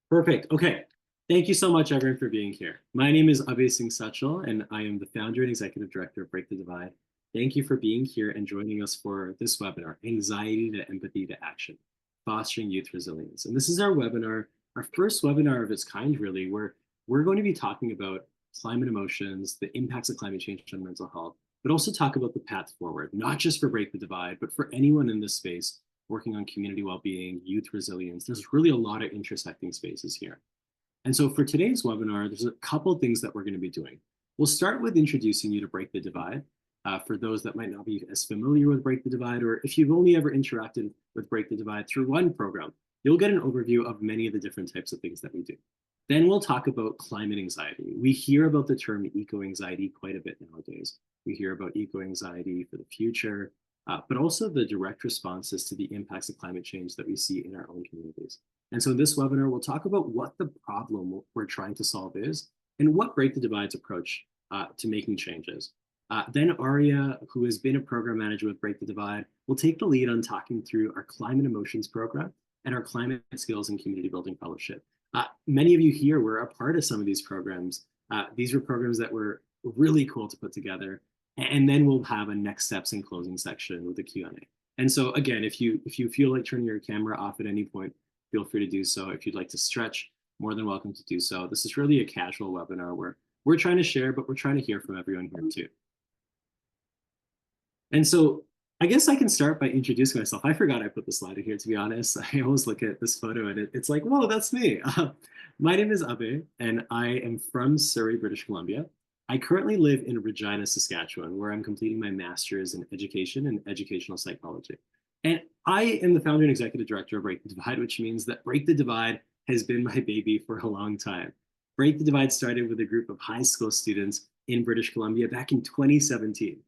Perfect. Okay. Thank you so much, everyone, for being here. My name is Abhay Singh Sachal, and I am the founder and executive director of Break the Divide. Thank you for being here and joining us for this webinar, Anxiety to Empathy to Action, Fostering Youth Resilience. And this is our webinar, our first webinar of its kind, really, where we're going to be talking about climate emotions, the impacts of climate change on mental health, but also talk about the path forward, not just for Break the Divide, but for anyone in this space working on community well-being, youth resilience. There's really a lot of intersecting spaces here. And so for today's webinar, there's a couple of things that we're going to be doing. We'll start with introducing you to Break the Divide. For those that might not be as familiar with Break the Divide, or if you've only ever interacted with Break the Divide through one program, you'll get an overview of many of the different types of things that we do. Then we'll talk about climate anxiety. We hear about the term eco-anxiety quite a bit nowadays. We hear about eco-anxiety for the future, but also the direct responses to the impacts of climate change that we see in our own communities. And so in this webinar, we'll talk about what the problem we're trying to solve is and what Break the Divide's approach to making changes. Then Aria, who has been a program manager with Break the Divide, will take the lead on talking through our Climate Emotions program and our Climate Skills and Community Building Fellowship. Many of you here were a part of some of these programs. These were programs that were really cool to put together. And then we'll have a next steps and closing section with a Q&A. And so again, if you feel like turning your camera off at any point, feel free to do so. If you'd like to stretch, more than welcome to do so. This is really a casual webinar where we're trying to share, but we're trying to hear from everyone here too. And so I guess I can start by introducing myself. I forgot I put the slide in here, to be honest. I always look at this photo and it's like, whoa, that's me. My name is Abe, and I am from Surrey, British Columbia. I currently live in Regina, Saskatchewan, where I'm completing my master's in education and educational psychology. And I am the founder and executive director of Break the Divide, which means that Break the Divide has been my baby for a long time. Break the Divide started with a group of high school students in British Columbia back in 2017.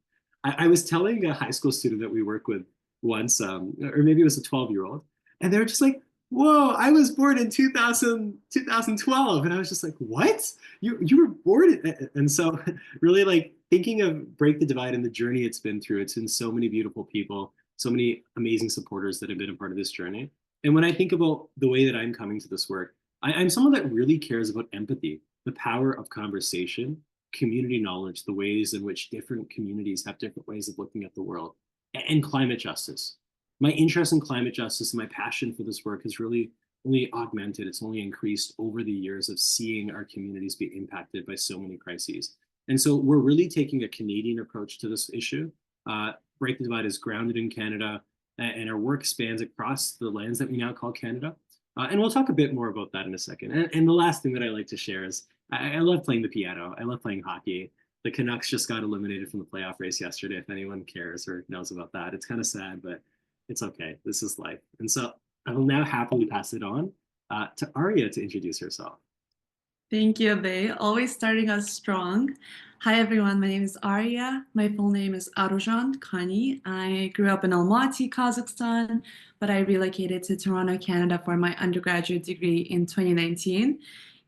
I was telling a high school student that we work with once, or maybe it was a 12-year-old, and they were just like, whoa, I was born in 2012. And I was just like, what? You were born? And so really like thinking of Break the Divide and the journey it's been through, it's been so many beautiful people, so many amazing supporters that have been a part of this journey. And when I think about the way that I'm coming to this work, I'm someone that really cares about empathy, the power of conversation, community knowledge, the ways in which different communities have different ways of looking at the world, and climate justice. My interest in climate justice and my passion for this work has really only augmented, it's only increased over the years of seeing our communities be impacted by so many crises. And so we're really taking a Canadian approach to this issue. Break the Divide is grounded in Canada, and our work spans across the lands that we now call Canada. And we'll talk a bit more about that in a second. And the last thing that I like to share is I love playing the piano. I love playing hockey. The Canucks just got eliminated from the playoff race yesterday, if anyone cares or knows about that. It's kind of sad, but it's okay. This is life. And so I will now happily pass it on to Aria to introduce herself. Thank you, Abe. Always starting us strong. Hi, everyone. My name is Arya. My full name is Arujan Kani. I grew up in Almaty, Kazakhstan, but I relocated to Toronto, Canada for my undergraduate degree in 2019.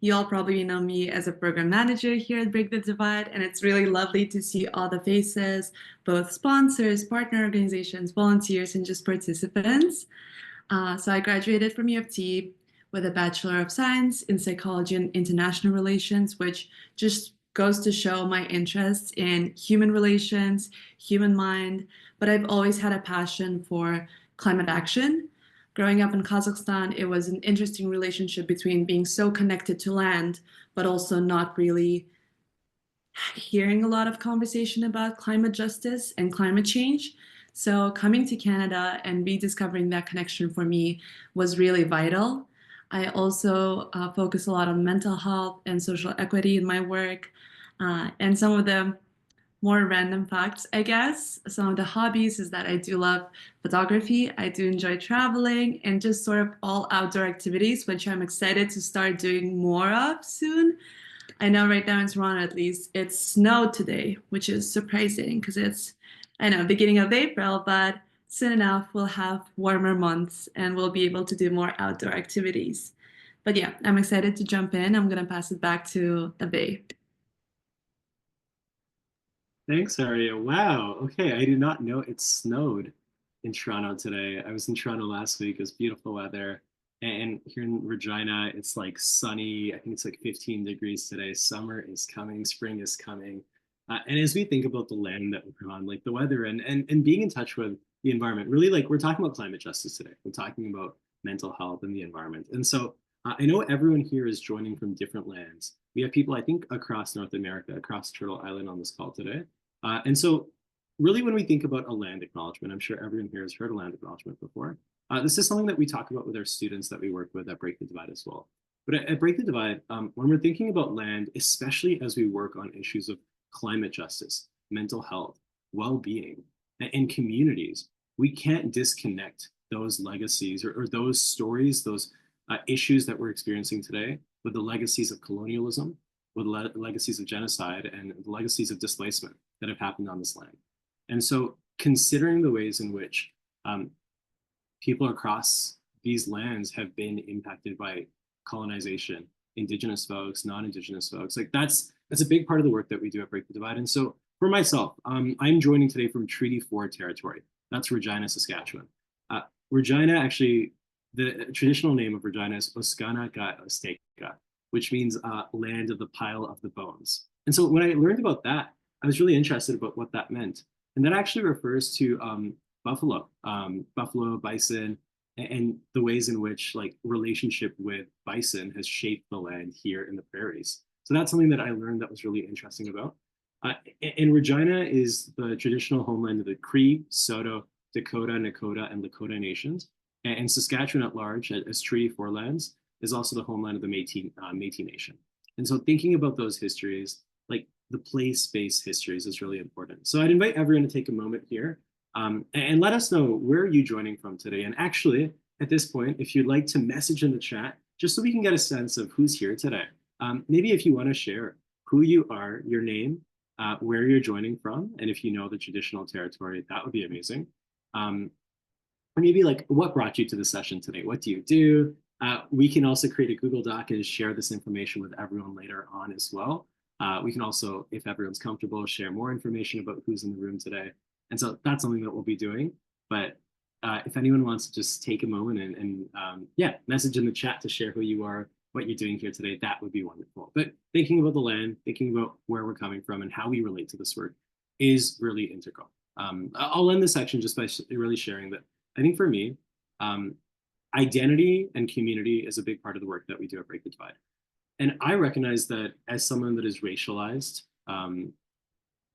You all probably know me as a program manager here at Break the Divide, and it's really lovely to see all the faces, both sponsors, partner organizations, volunteers, and just participants. So I graduated from U of T with a Bachelor of Science in Psychology and International Relations, which just goes to show my interest in human relations, human mind, but I've always had a passion for climate action. Growing up in Kazakhstan, it was an interesting relationship between being so connected to land, but also not really hearing a lot of conversation about climate justice and climate change. So coming to Canada and rediscovering that connection for me was really vital. I also focus a lot on mental health and social equity in my work. And some of the more random facts, I guess, some of the hobbies is that I do love photography. I do enjoy traveling and just sort of all outdoor activities, which I'm excited to start doing more of soon. I know right now in Toronto, at least, it's snowed today, which is surprising because it's, I know, beginning of April, but soon enough we'll have warmer months and we'll be able to do more outdoor activities. But yeah, I'm excited to jump in. I'm going to pass it back to Abe. Thanks, Aria. Wow. Okay, I did not know it snowed in Toronto today. I was in Toronto last week. It was beautiful weather. And here in Regina, it's like sunny. I think it's like 15 degrees today. Summer is coming, spring is coming. And as we think about the land that we're on, like the weather and being in touch with the environment, really like we're talking about climate justice today. We're talking about mental health and the environment. And so I know everyone here is joining from different lands. We have people, I think, across North America, across Turtle Island on this call today. And so really when we think about a land acknowledgement, I'm sure everyone here has heard a land acknowledgement before. This is something that we talk about with our students that we work with at Break the Divide as well. But at Break the Divide, when we're thinking about land, especially as we work on issues of climate justice, mental health, well-being, and communities, we can't disconnect those legacies or those stories, those issues that we're experiencing today with the legacies of colonialism, with the legacies of genocide, and the legacies of displacement that have happened on this land. And so considering the ways in which people across these lands have been impacted by colonization, indigenous folks, non-indigenous folks, like that's a big part of the work that we do at Break the Divide. And so for myself, I'm joining today from Treaty 4 territory. That's Regina, Saskatchewan. Regina, actually, the traditional name of Regina is Oskana ga Osteka, which means land of the pile of the bones. And so when I learned about that, I was really interested about what that meant. And that actually refers to buffalo, bison, and the ways in which like relationship with bison has shaped the land here in the prairies. So that's something that I learned that was really interesting about. And Regina is the traditional homeland of the Cree, Saulteaux, Dakota, Nakota, and Lakota nations. And Saskatchewan at large, as Treaty 4 lands, is also the homeland of the Métis Nation. And so thinking about those histories, like the place-based histories is really important. So I'd invite everyone to take a moment here and let us know where are you joining from today. And actually, at this point, if you'd like to message in the chat, just so we can get a sense of who's here today. Maybe if you want to share who you are, your name, where you're joining from, and if you know the traditional territory, that would be amazing. Or maybe like what brought you to the session today? What do you do? We can also create a Google Doc and share this information with everyone later on as well. We can also, if everyone's comfortable, share more information about who's in the room today. And so that's something that we'll be doing. But if anyone wants to just take a moment and yeah, message in the chat to share who you are, what you're doing here today, that would be wonderful. But thinking about the land, thinking about where we're coming from and how we relate to this work is really integral. I'll end this section just by really sharing that I think for me, identity and community is a big part of the work that we do at Break the Divide. And I recognize that as someone that is racialized on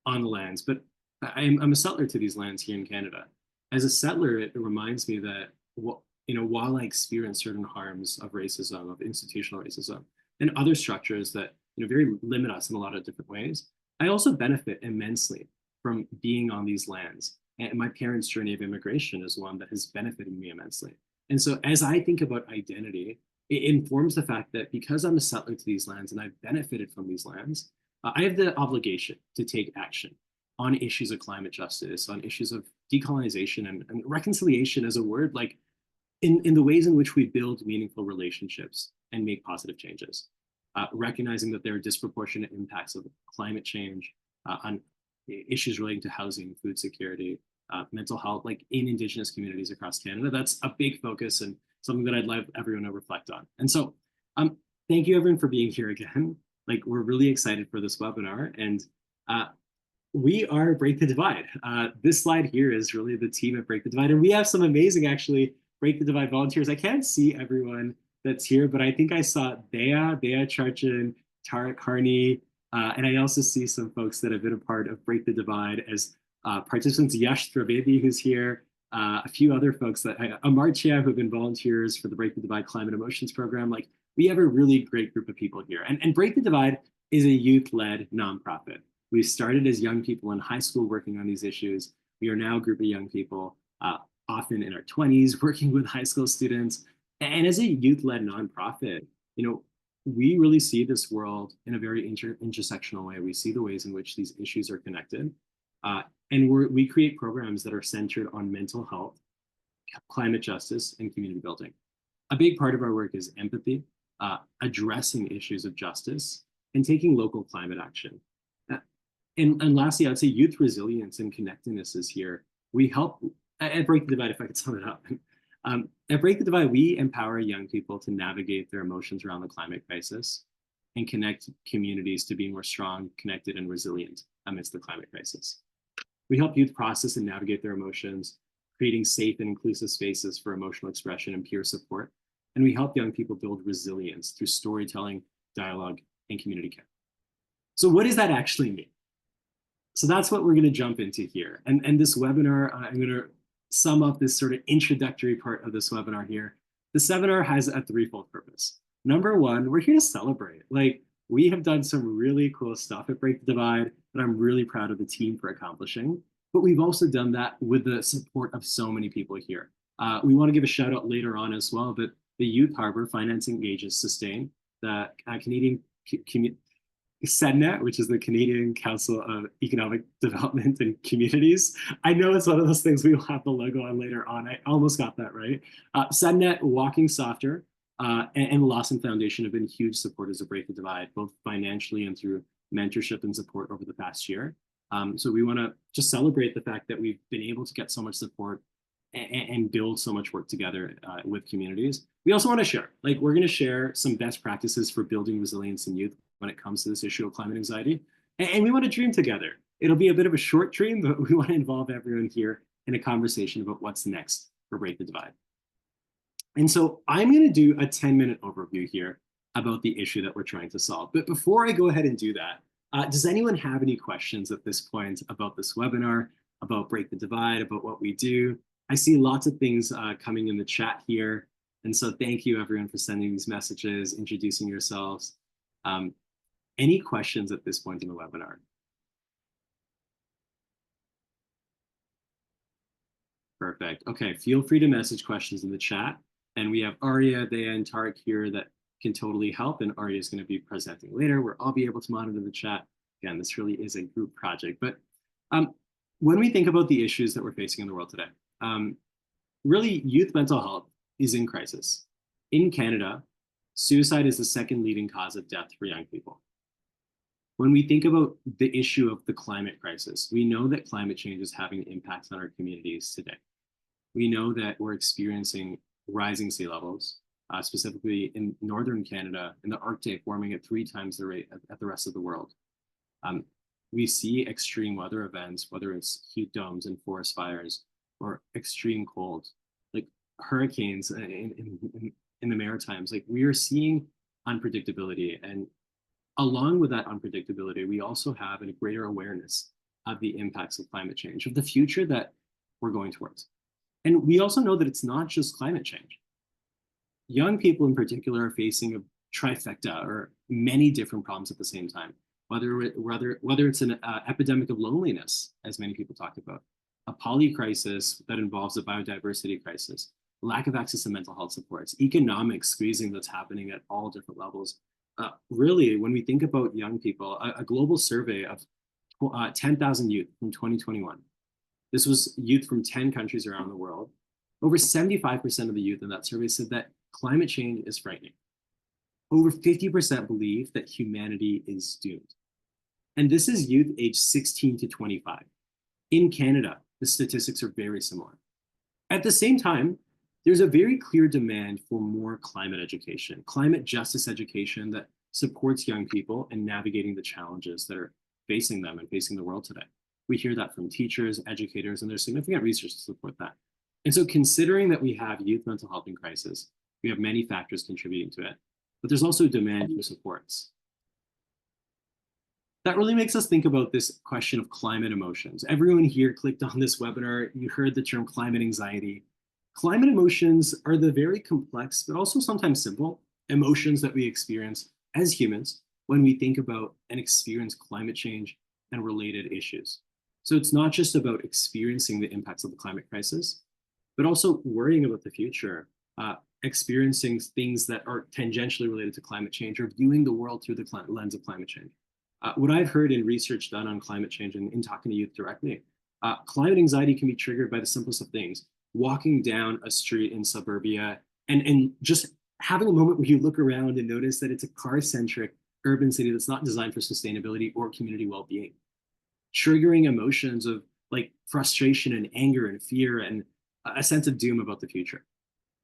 the lands, but I'm a settler to these lands here in Canada. As a settler, it reminds me that while I experience certain harms of racism, of institutional racism, and other structures that very limit us in a lot of different ways, I also benefit immensely from being on these lands. And my parents' journey of immigration is one that has benefited me immensely. And so as I think about identity, it informs the fact that because I'm a settler to these lands and I've benefited from these lands, I have the obligation to take action on issues of climate justice, on issues of decolonization and reconciliation as a word, like in the ways in which we build meaningful relationships and make positive changes, recognizing that there are disproportionate impacts of climate change on issues relating to housing, food security, mental health, like in Indigenous communities across Canada. That's a big focus and something that I'd love everyone to reflect on. And so thank you everyone for being here again. Like we're really excited for this webinar and we are Break the Divide. This slide here is really the team at Break the Divide. And we have some amazing actually Break the Divide volunteers. I can't see everyone that's here, but I think I saw Dea Charchin, Tarek Harney, and I also see some folks that have been a part of Break the Divide as participants, Yash Trivedi, who's here, a few other folks that, Amartya, who've been volunteers for the Break the Divide Climate Emotions program. Like we have a really great group of people here. And Break the Divide is a youth-led nonprofit. We started as young people in high school working on these issues. We are now a group of young people, often in our 20s, working with high school students. And as a youth-led nonprofit, we really see this world in a very intersectional way. We see the ways in which these issues are connected. And we create programs that are centered on mental health, climate justice, and community building. A big part of our work is empathy, addressing issues of justice, and taking local climate action. And lastly, I would say youth resilience and connectedness is here. We help, at Break the Divide, if I could sum it up, At Break the Divide, we empower young people to navigate their emotions around the climate crisis and connect communities to be more strong, connected, and resilient amidst the climate crisis. We help youth process and navigate their emotions, creating safe and inclusive spaces for emotional expression and peer support. And we help young people build resilience through storytelling, dialogue, and community care. So what does that actually mean? So that's what we're going to jump into here. And this webinar, I'm going to sum up this sort of introductory part of this webinar here. The seminar has a threefold purpose. Number one, we're here to celebrate. Like, we have done some really cool stuff at Break the Divide that I'm really proud of the team for accomplishing. But we've also done that with the support of so many people here. We want to give a shout out later on as well, but the Youth Harbor Finance Engages Sustain, the Canadian CEDNET, which is the Canadian Council of Economic Development and Communities. I know it's one of those things we will have the logo on later on. I almost got that right. CEDNET, Walking Softer, and Lawson Foundation have been huge supporters of Break the Divide, both financially and through mentorship and support over the past year. So we want to just celebrate the fact that we've been able to get so much support and build so much work together with communities. We also want to share, like, we're going to share some best practices for building resilience in youth when it comes to this issue of climate anxiety. And we want to dream together. It'll be a bit of a short dream, but we want to involve everyone here in a conversation about what's next for Break the Divide. And so I'm going to do a 10-minute overview here about the issue that we're trying to solve. But before I go ahead and do that, does anyone have any questions at this point about this webinar, about Break the Divide, about what we do? I see lots of things coming in the chat here. And so thank you everyone for sending these messages, introducing yourselves. Any questions at this point in the webinar? Perfect. Okay, feel free to message questions in the chat. And we have Arya, Dea, and Tarek here that can totally help. And Arya is going to be presenting later where I'll be able to monitor the chat. Again, this really is a group project. But when we think about the issues that we're facing in the world today, really youth mental health is in crisis. In Canada, suicide is the second leading cause of death for young people. When we think about the issue of the climate crisis, we know that climate change is having impacts on our communities today. We know that we're experiencing rising sea levels, specifically in northern Canada, in the Arctic, warming at 3 times the rate at the rest of the world. We see extreme weather events, whether it's heat domes and forest fires, or extreme cold, like hurricanes in the Maritimes. Like, we are seeing unpredictability, and along with that unpredictability, we also have a greater awareness of the impacts of climate change, of the future that we're going towards. And we also know that it's not just climate change. Young people in particular are facing a trifecta or many different problems at the same time, whether it's an epidemic of loneliness, as many people talk about, a poly crisis that involves a biodiversity crisis, lack of access to mental health supports, economic squeezing that's happening at all different levels. Really, when we think about young people, a global survey of 10,000 youth from 2021, this was youth from 10 countries around the world. Over 75% of the youth in that survey said that climate change is frightening. Over 50% believe that humanity is doomed. And this is youth aged 16 to 25. In Canada, the statistics are very similar. At the same time, there's a very clear demand for more climate education, climate justice education that supports young people in navigating the challenges that are facing them and facing the world today. We hear that from teachers, educators, and there's significant research to support that. And so, considering that we have youth mental health in crisis, we have many factors contributing to it, but there's also demand for supports. That really makes us think about this question of climate emotions. Everyone here clicked on this webinar, you heard the term climate anxiety. Climate emotions are the very complex, but also sometimes simple emotions that we experience as humans when we think about and experience climate change and related issues. So it's not just about experiencing the impacts of the climate crisis, but also worrying about the future, experiencing things that are tangentially related to climate change, or viewing the world through the lens of climate change. What I've heard in research done on climate change and in talking to youth directly, climate anxiety can be triggered by the simplest of things. Walking down a street in suburbia and just having a moment where you look around and notice that it's a car-centric urban city that's not designed for sustainability or community well-being. Triggering emotions of like frustration and anger and fear and a sense of doom about the future.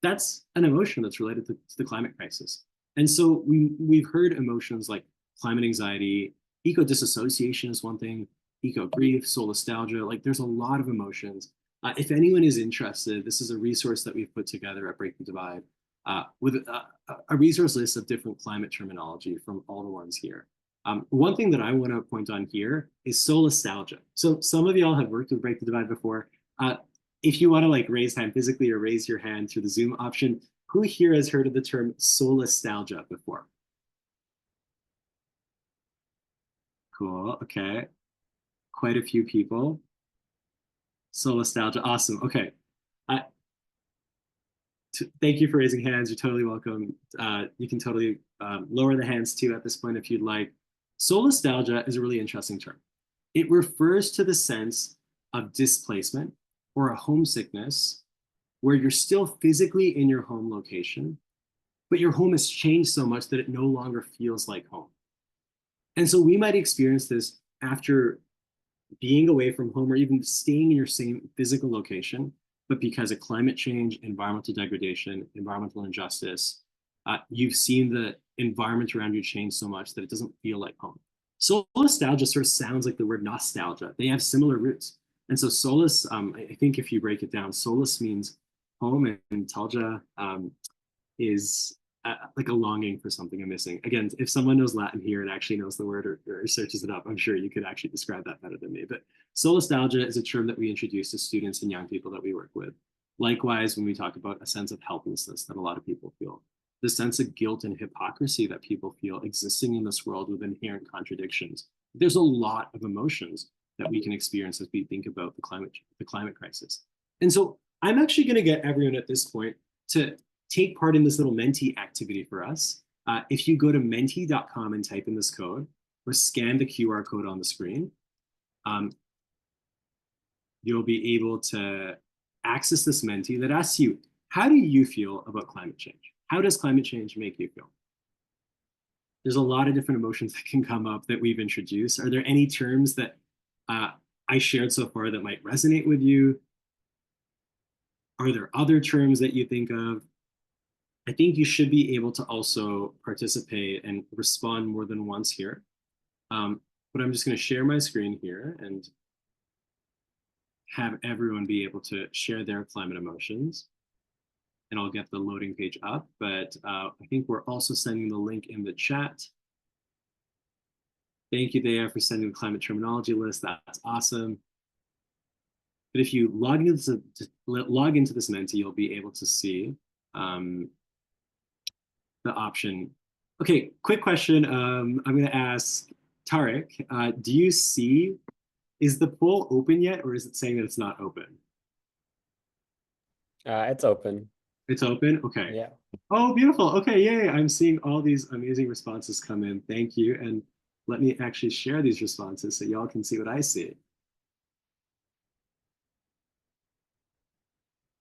that's an emotion that's related to the climate crisis. And so we've heard emotions like climate anxiety, eco disassociation is one thing, eco grief, solastalgia. Like there's a lot of emotions. If anyone is interested, this is a resource that we've put together at Break the Divide with a resource list of different climate terminology from all the ones here. One thing that I want to point on here is solastalgia. So some of y'all have worked with Break the Divide before. Uh, if you want to like raise hand physically or raise your hand through the Zoom option, who here has heard of the term solastalgia before? Cool. Okay. Quite a few people. Solastalgia. Awesome. Okay. Uh, Thank you for raising hands. You're totally welcome. You can totally lower the hands too at this point if you'd like. Solastalgia is a really interesting term. It refers to the sense of displacement or a homesickness where you're still physically in your home location, but your home has changed so much that it no longer feels like home. And so we might experience this after being away from home or even staying in your same physical location, but because of climate change, environmental degradation, environmental injustice, you've seen the environment around you change so much that it doesn't feel like home. Solastalgia sort of sounds like the word nostalgia. They have similar roots. And so solus, I think if you break it down, solus means home and talgia is like a longing for something I'm missing. Again, if someone knows Latin here and actually knows the word or searches it up, I'm sure you could actually describe that better than me. But solastalgia is a term that we introduce to students and young people that we work with. Likewise, when we talk about a sense of helplessness that a lot of people feel, the sense of guilt and hypocrisy that people feel existing in this world with inherent contradictions. There's a lot of emotions that we can experience as we think about the climate crisis. And so I'm actually going to get everyone at this point to take part in this little Menti activity for us. If you go to menti.com and type in this code or scan the QR code on the screen, you'll be able to access this Menti that asks you, how do you feel about climate change? How does climate change make you feel? There's a lot of different emotions that can come up that we've introduced. Are there any terms that I shared so far that might resonate with you? Are there other terms that you think of? I think you should be able to also participate and respond more than once here. But I'm just going to share my screen here and have everyone be able to share their climate emotions. And I'll get the loading page up, but I think we're also sending the link in the chat. Thank you, Dea, for sending the climate terminology list. That's awesome. But if you log into this Menti, you'll be able to see the option. Okay, quick question. I'm going to ask Tarek, do you see, is the poll open yet, or is it saying that it's not open? It's open. It's open? Okay. Yeah. Oh, beautiful. Okay, yay. I'm seeing all these amazing responses come in. Thank you. And let me actually share these responses so y'all can see what I see.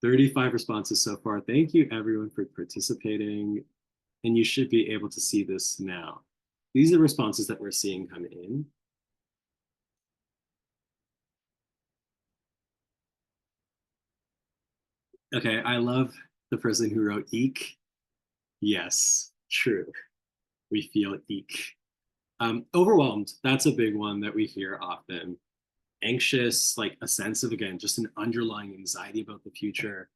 35 responses so far. Thank you, everyone, for participating. And you should be able to see this now. These are the responses that we're seeing come in. Okay, I love the person who wrote eek. Yes, true. We feel eek. Overwhelmed, that's a big one that we hear often. Anxious, like a sense of, again, just an underlying anxiety about the future.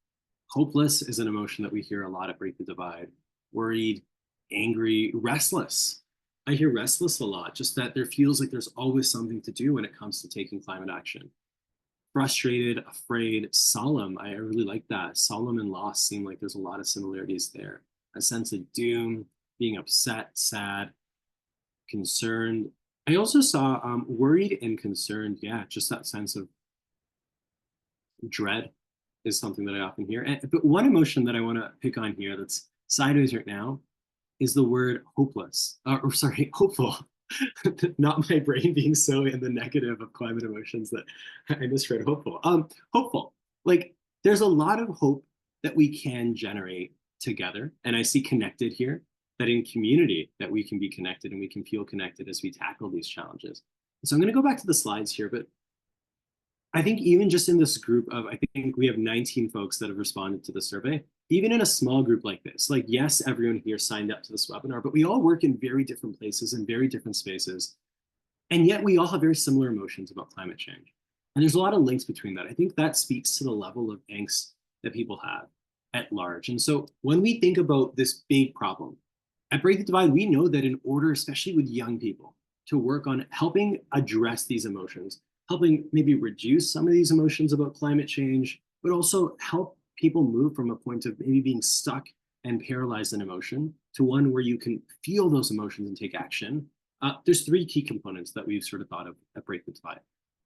Hopeless is an emotion that we hear a lot at Break the Divide. Worried, angry, restless. I hear restless a lot, just that there feels like there's always something to do when it comes to taking climate action. Frustrated, afraid, solemn. I really like that. Solemn and lost seem like there's a lot of similarities there. A sense of doom, being upset, sad, concerned. I also saw worried and concerned. Yeah, just that sense of dread is something that I often hear. But one emotion that I want to pick on here that's sideways right now is the word hopeless, or sorry, hopeful. Not my brain being so in the negative of climate emotions that I misread hopeful. Hopeful. Like there's a lot of hope that we can generate together. And I see connected here, that in community that we can be connected and we can feel connected as we tackle these challenges. So I'm going to go back to the slides here, but I think even just in this group of, I think we have 19 folks that have responded to the survey. even in a small group like this, like, yes, everyone here signed up to this webinar, but we all work in very different places and very different spaces. And yet we all have very similar emotions about climate change. And there's a lot of links between that. I think that speaks to the level of angst that people have at large. And so when we think about this big problem, at Break the Divide, we know that in order, especially with young people, to work on helping address these emotions, helping maybe reduce some of these emotions about climate change, but also help people move from a point of maybe being stuck and paralyzed in emotion to one where you can feel those emotions and take action. There's three key components that we've sort of thought of at Break the Divide.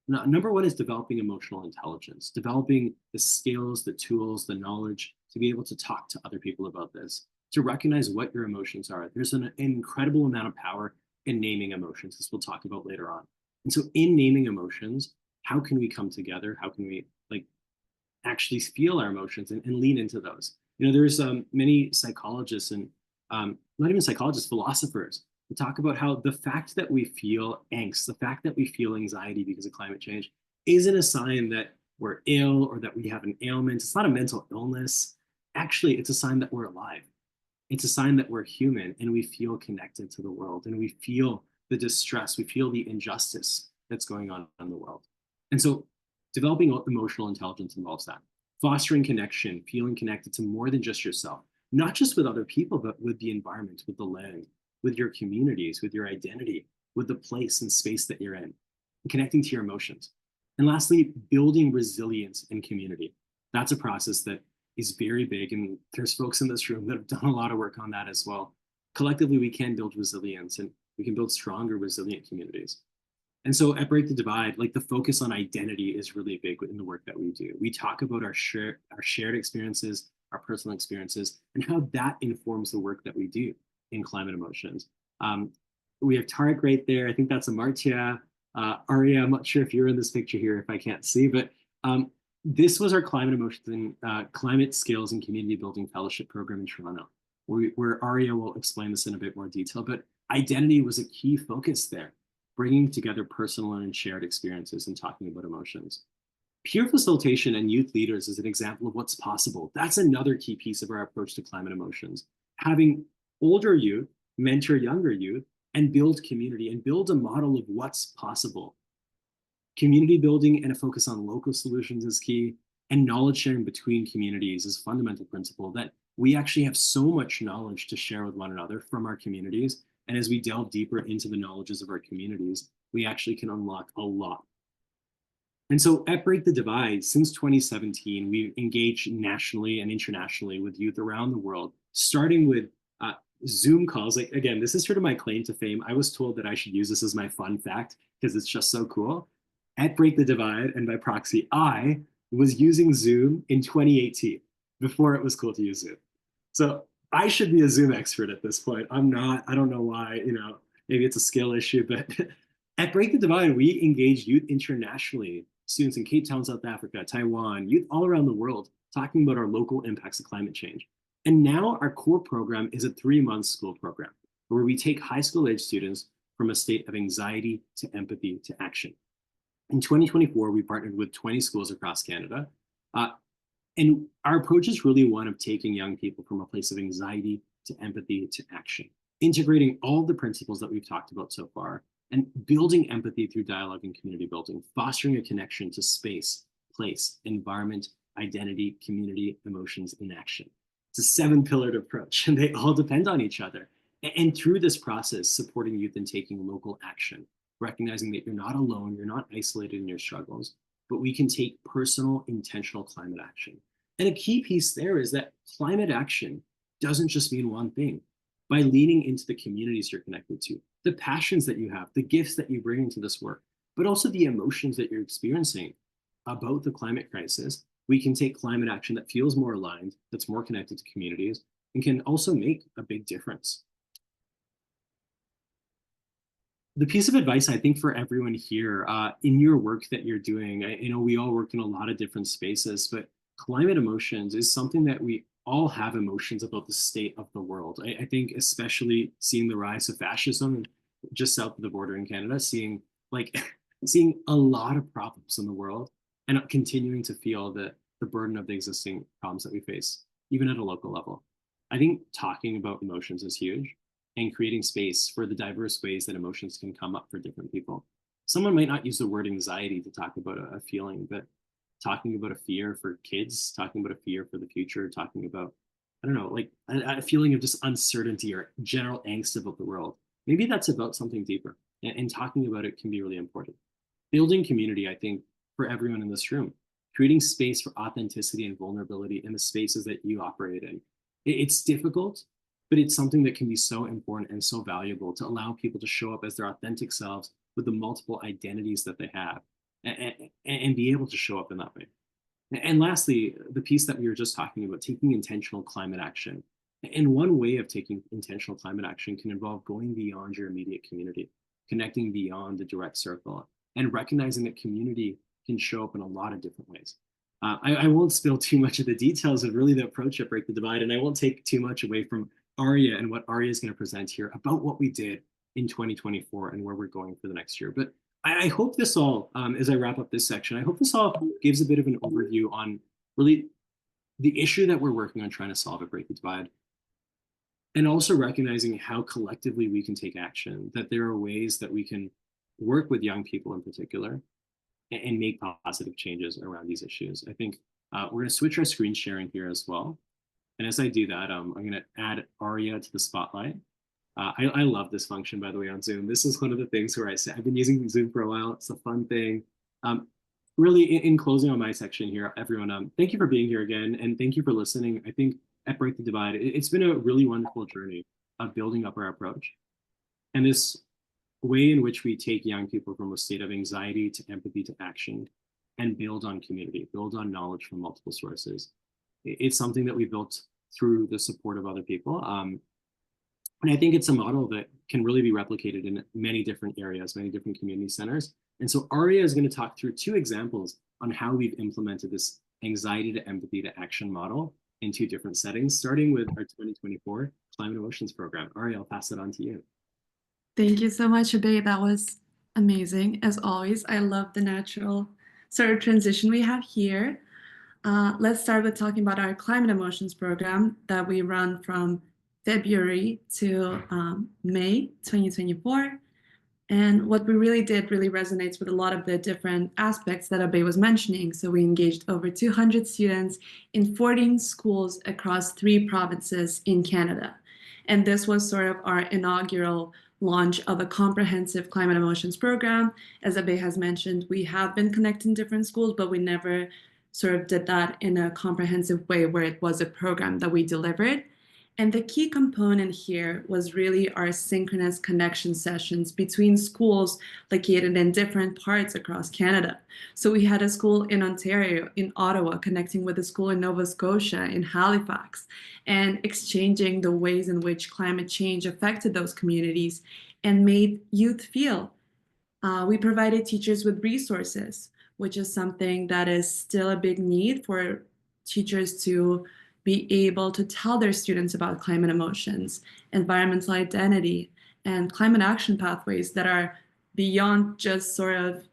Now, number one is developing emotional intelligence, developing the skills, the tools, the knowledge to be able to talk to other people about this, to recognize what your emotions are. There's an incredible amount of power in naming emotions, as we'll talk about later on. And so in naming emotions, how can we come together? How can we like actually feel our emotions and lean into those? You know, there's many psychologists and not even psychologists, philosophers who talk about how the fact that we feel angst, the fact that we feel anxiety because of climate change isn't a sign that we're ill or that we have an ailment. It's not a mental illness. Actually, it's a sign that we're alive. It's a sign that we're human and we feel connected to the world and we feel the distress, we feel the injustice that's going on in the world. And so developing emotional intelligence involves that. Fostering connection, feeling connected to more than just yourself, not just with other people, but with the environment, with the land, with your communities, with your identity, with the place and space that you're in, and connecting to your emotions. And lastly, building resilience in community. That's a process that is very big. And there's folks in this room that have done a lot of work on that as well. Collectively, we can build resilience and we can build stronger, resilient communities. And so at Break the Divide, like the focus on identity is really big in the work that we do. We talk about our shared experiences, our personal experiences, and how that informs the work that we do in climate emotions. We have Tarek right there. I think that's Amartya. Arya, I'm not sure if you're in this picture here, if I can't see, but this was our climate emotions and climate skills and community building fellowship program in Toronto, where Arya will explain this in a bit more detail. But identity was a key focus there, bringing together personal and shared experiences and talking about emotions. Peer facilitation and youth leaders is an example of what's possible. That's another key piece of our approach to climate emotions. Having older youth mentor younger youth and build community and build a model of what's possible. Community building and a focus on local solutions is key, and knowledge sharing between communities is a fundamental principle that we actually have so much knowledge to share with one another from our communities. And as we delve deeper into the knowledges of our communities, we actually can unlock a lot. And so at Break the Divide, since 2017, we've engaged nationally and internationally with youth around the world, starting with Zoom calls. Like, again, this is sort of my claim to fame. I was told that I should use this as my fun fact because it's just so cool. At Break the Divide, and by proxy, I was using Zoom in 2018 before it was cool to use Zoom. So I should be a Zoom expert at this point. I'm not. I don't know why, maybe it's a skill issue, but at Break the Divide, we engage youth internationally, students in Cape Town, South Africa, Taiwan, youth all around the world, talking about our local impacts of climate change. And now our core program is a 3-month school program where we take high school age students from a state of anxiety to empathy to action. In 2024, we partnered with 20 schools across Canada. And our approach is really one of taking young people from a place of anxiety to empathy to action, integrating all of the principles that we've talked about so far and building empathy through dialogue and community building, fostering a connection to space, place, environment, identity, community, emotions, and action. It's a 7-pillared approach, and they all depend on each other. And through this process, supporting youth in taking local action, recognizing that you're not alone, you're not isolated in your struggles, but we can take personal, intentional climate action. And a key piece there is that climate action doesn't just mean one thing. By leaning into the communities you're connected to, the passions that you have, the gifts that you bring into this work, but also the emotions that you're experiencing about the climate crisis, we can take climate action that feels more aligned, that's more connected to communities, and can also make a big difference. The piece of advice I think for everyone here in your work that you're doing, we all work in a lot of different spaces, but climate emotions is something that we all have emotions about the state of the world. I think especially seeing the rise of fascism just south of the border in Canada, seeing like seeing a lot of problems in the world and continuing to feel the burden of the existing problems that we face. even at a local level. I think talking about emotions is huge and creating space for the diverse ways that emotions can come up for different people. Someone might not use the word anxiety to talk about a feeling, but talking about a fear for kids, talking about a fear for the future, talking about, I don't know, like a feeling of just uncertainty or general angst about the world. Maybe that's about something deeper. And talking about it can be really important. Building community, I think, for everyone in this room, creating space for authenticity and vulnerability in the spaces that you operate in. It's difficult, but it's something that can be so important and so valuable to allow people to show up as their authentic selves with the multiple identities that they have and be able to show up in that way. And lastly, the piece that we were just talking about, taking intentional climate action. And one way of taking intentional climate action can involve going beyond your immediate community, connecting beyond the direct circle, and recognizing that community can show up in a lot of different ways. I won't spill too much of the details of really the approach at Break the Divide, and I won't take too much away from Aria and what Aria is going to present here about what we did in 2024 and where we're going for the next year. But I hope this all, as I wrap up this section, I hope this all gives a bit of an overview on really the issue that we're working on trying to solve at Break the Divide, and also recognizing how collectively we can take action, that there are ways that we can work with young people in particular and make positive changes around these issues. I think we're going to switch our screen sharing here as well. And as I do that, I'm going to add Aria to the spotlight. I love this function, by the way, on Zoom. This is one of the things where I say I've been using Zoom for a while. It's a fun thing. Really, in closing on my section here, everyone, thank you for being here again, and thank you for listening. I think at Break the Divide, it's been a really wonderful journey of building up our approach. And this way in which we take young people from a state of anxiety to empathy to action and build on community, build on knowledge from multiple sources. It's something that we built through the support of other people. And I think it's a model that can really be replicated in many different areas, many different community centers. And so Aria is going to talk through two examples on how we've implemented this anxiety to empathy to action model in two different settings, starting with our 2024 Climate Emotions Program. Aria, I'll pass it on to you. Thank you so much, Abe. That was amazing, as always. I love the natural sort of transition we have here. Let's start with talking about our Climate Emotions program that we run from February to May 2024. And what we really did really resonates with a lot of the different aspects that Abe was mentioning. So we engaged over 200 students in 14 schools across 3 provinces in Canada. And this was sort of our inaugural launch of a comprehensive climate emotions program. As Abe has mentioned, we have been connecting different schools, but we never sort of did that in a comprehensive way where it was a program that we delivered. And the key component here was really our synchronous connection sessions between schools located in different parts across Canada. So we had a school in Ontario, in Ottawa, connecting with a school in Nova Scotia, in Halifax, and exchanging the ways in which climate change affected those communities and made youth feel. We provided teachers with resources, which is something that is still a big need for teachers to be able to tell their students about climate emotions, environmental identity, and climate action pathways that are beyond just sort of,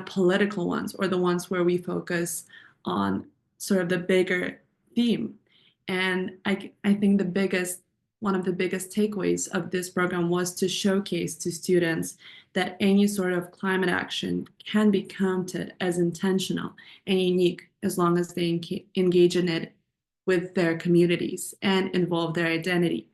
political ones or the ones where we focus on sort of the bigger theme. And I think one of the biggest takeaways of this program was to showcase to students that any sort of climate action can be counted as intentional and unique as long as they engage in it with their communities and involve their identity.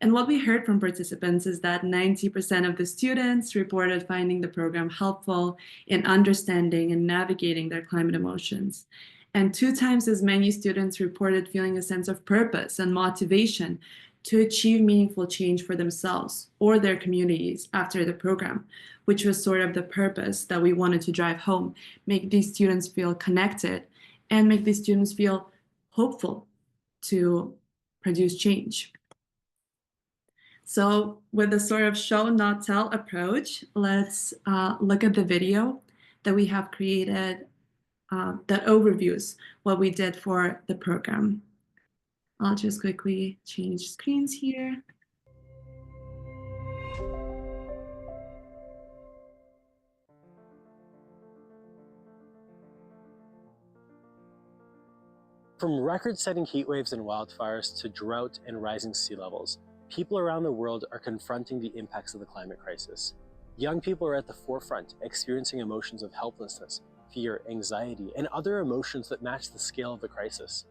And what we heard from participants is that 90% of the students reported finding the program helpful in understanding and navigating their climate emotions. And 2 times as many students reported feeling a sense of purpose and motivation to achieve meaningful change for themselves or their communities after the program, which was sort of the purpose that we wanted to drive home, make these students feel connected and make these students feel hopeful to produce change. So with the sort of show not tell approach, let's look at the video that we have created that overviews what we did for the program. I'll just quickly change screens here. From record-setting heat waves and wildfires to drought and rising sea levels, people around the world are confronting the impacts of the climate crisis. Young people are at the forefront, experiencing emotions of helplessness, fear, anxiety, and other emotions that match the scale of the crisis.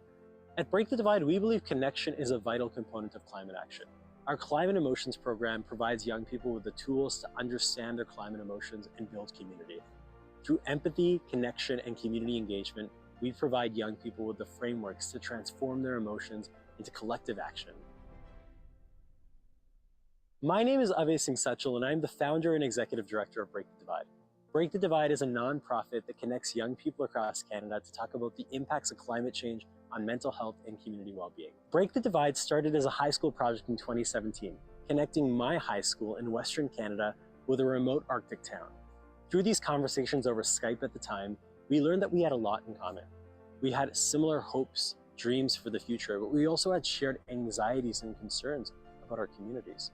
At Break the Divide, we believe connection is a vital component of climate action. Our Climate Emotions program provides young people with the tools to understand their climate emotions and build community. Through empathy, connection, and community engagement, we provide young people with the frameworks to transform their emotions into collective action. My name is Ave Singh Sachal, and I'm the founder and executive director of Break the Divide. Break the Divide is a nonprofit that connects young people across Canada to talk about the impacts of climate change on mental health and community well-being. Break the Divide started as a high school project in 2017, connecting my high school in Western Canada with a remote Arctic town. Through these conversations over Skype at the time, we learned that we had a lot in common. We had similar hopes, dreams for the future, but we also had shared anxieties and concerns about our communities.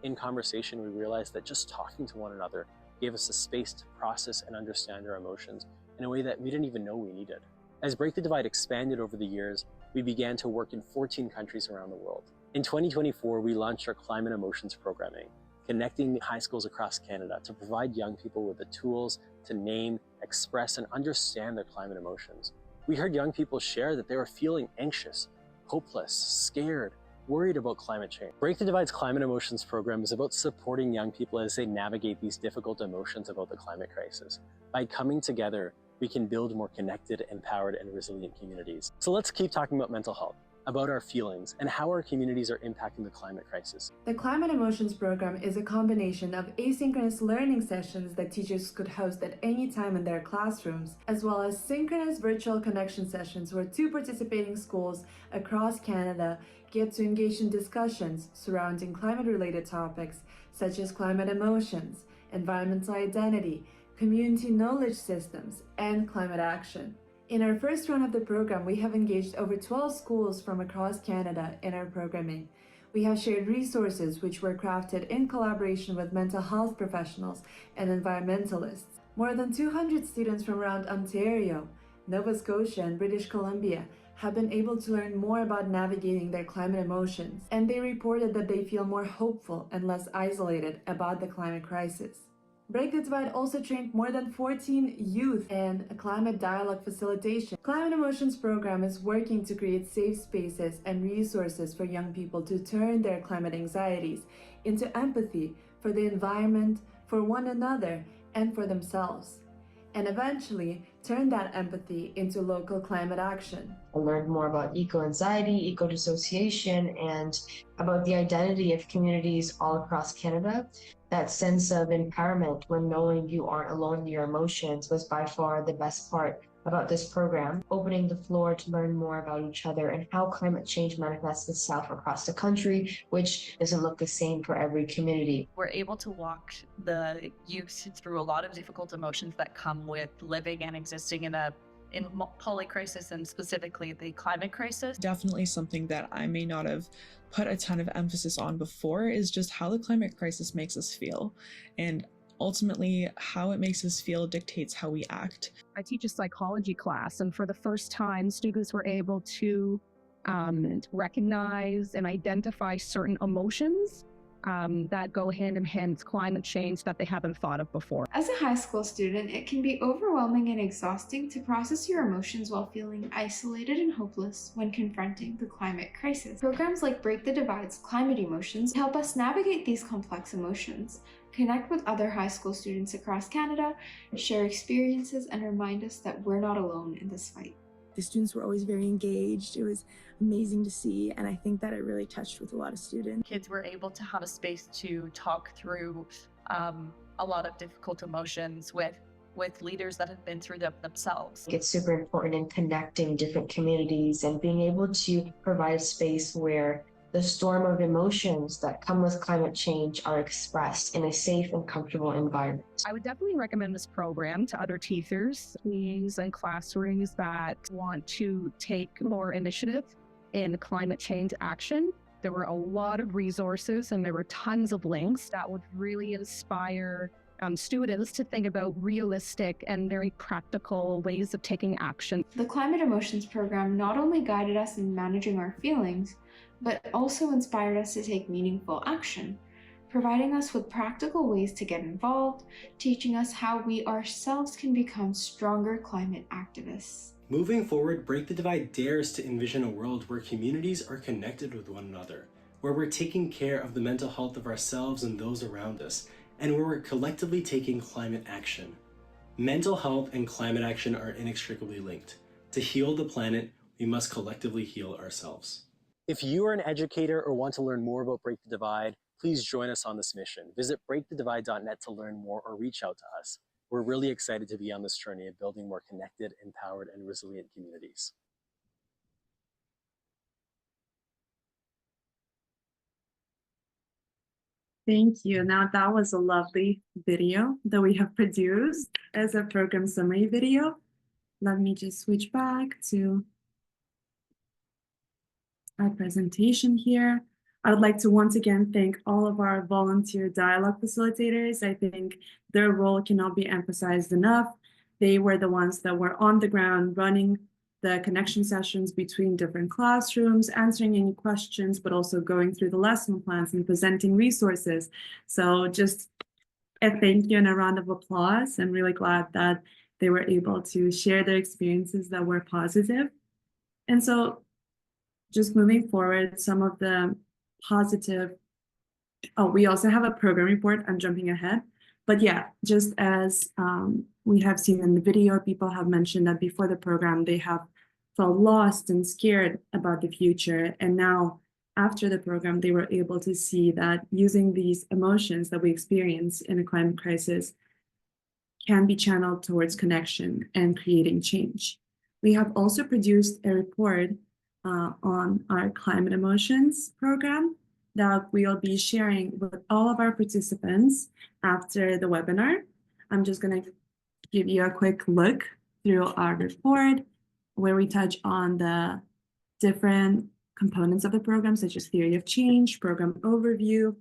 In conversation, we realized that just talking to one another gave us a space to process and understand our emotions in a way that we didn't even know we needed. As Break the Divide expanded over the years, we began to work in 14 countries around the world. In 2024, we launched our Climate Emotions programming, connecting high schools across Canada to provide young people with the tools to name, express, and understand their climate emotions. We heard young people share that they were feeling anxious, hopeless, scared, worried about climate change. Break the Divide's Climate Emotions program is about supporting young people as they navigate these difficult emotions about the climate crisis. By coming together, we can build more connected, empowered, and resilient communities. So let's keep talking about mental health, about our feelings, and how our communities are impacting the climate crisis. The Climate Emotions program is a combination of asynchronous learning sessions that teachers could host at any time in their classrooms, as well as synchronous virtual connection sessions where two participating schools across Canada get to engage in discussions surrounding climate-related topics such as climate emotions, environmental identity, community knowledge systems, and climate action. In our first round of the program, we have engaged over 12 schools from across Canada in our programming. We have shared resources which were crafted in collaboration with mental health professionals and environmentalists. More than 200 students from around Ontario, Nova Scotia, and British Columbia have been able to learn more about navigating their climate emotions, and they reported that they feel more hopeful and less isolated about the climate crisis. Break the Divide also trained more than 14 youth in climate dialogue facilitation. Climate Emotions program is working to create safe spaces and resources for young people to turn their climate anxieties into empathy for the environment, for one another, and for themselves, and eventually turn that empathy into local climate action. I learned more about eco-anxiety, eco-dissociation, and about the identity of communities all across Canada. That sense of empowerment when knowing you aren't alone in your emotions was by far the best part about this program, opening the floor to learn more about each other and how climate change manifests itself across the country, which doesn't look the same for every community. We're able to walk the youth through a lot of difficult emotions that come with living and existing in polycrisis, and specifically the climate crisis. Definitely something that I may not have put a ton of emphasis on before is just how the climate crisis makes us feel. And ultimately, how it makes us feel dictates how we act. I teach a psychology class, and for the first time, students were able to recognize and identify certain emotions that go hand in hand with climate change that they haven't thought of before. As a high school student, it can be overwhelming and exhausting to process your emotions while feeling isolated and hopeless when confronting the climate crisis. Programs like Break the Divide's Climate Emotions help us navigate these complex emotions, connect with other high school students across Canada, share experiences, and remind us that we're not alone in this fight. The students were always very engaged. It was amazing to see, and I think that it really touched with a lot of students. Kids were able to have a space to talk through a lot of difficult emotions with leaders that have been through them themselves. It's super important in connecting different communities and being able to provide a space where the storm of emotions that come with climate change are expressed in a safe and comfortable environment. I would definitely recommend this program to other teachers, teams, and classrooms that want to take more initiative in climate change action. There were a lot of resources and there were tons of links that would really inspire students to think about realistic and very practical ways of taking action. The Climate Emotions program not only guided us in managing our feelings, but also inspired us to take meaningful action, providing us with practical ways to get involved, teaching us how we ourselves can become stronger climate activists. Moving forward, Break the Divide dares to envision a world where communities are connected with one another, where we're taking care of the mental health of ourselves and those around us, and where we're collectively taking climate action. Mental health and climate action are inextricably linked. To heal the planet, we must collectively heal ourselves. If you are an educator or want to learn more about Break the Divide, please join us on this mission. Visit breakthedivide.net to learn more or reach out to us. We're really excited to be on this journey of building more connected, empowered, and resilient communities. Thank you. Now that was a lovely video that we have produced as a program summary video. Let me just switch back to our presentation here. I would like to once again thank all of our volunteer dialogue facilitators. I think their role cannot be emphasized enough. They were the ones that were on the ground running the connection sessions between different classrooms, answering any questions, but also going through the lesson plans and presenting resources. So just a thank you and a round of applause. I'm really glad that they were able to share their experiences that were positive. And so just moving forward, some of the positive, we also have a program report. I'm jumping ahead. But yeah, just as we have seen in the video, people have mentioned that before the program, they have felt lost and scared about the future. And now after the program, they were able to see that using these emotions that we experience in a climate crisis can be channeled towards connection and creating change. We have also produced a report on our climate emotions program that we'll be sharing with all of our participants after the webinar. I'm just going to give you a quick look through our report where we touch on the different components of the program, such as theory of change, program overview,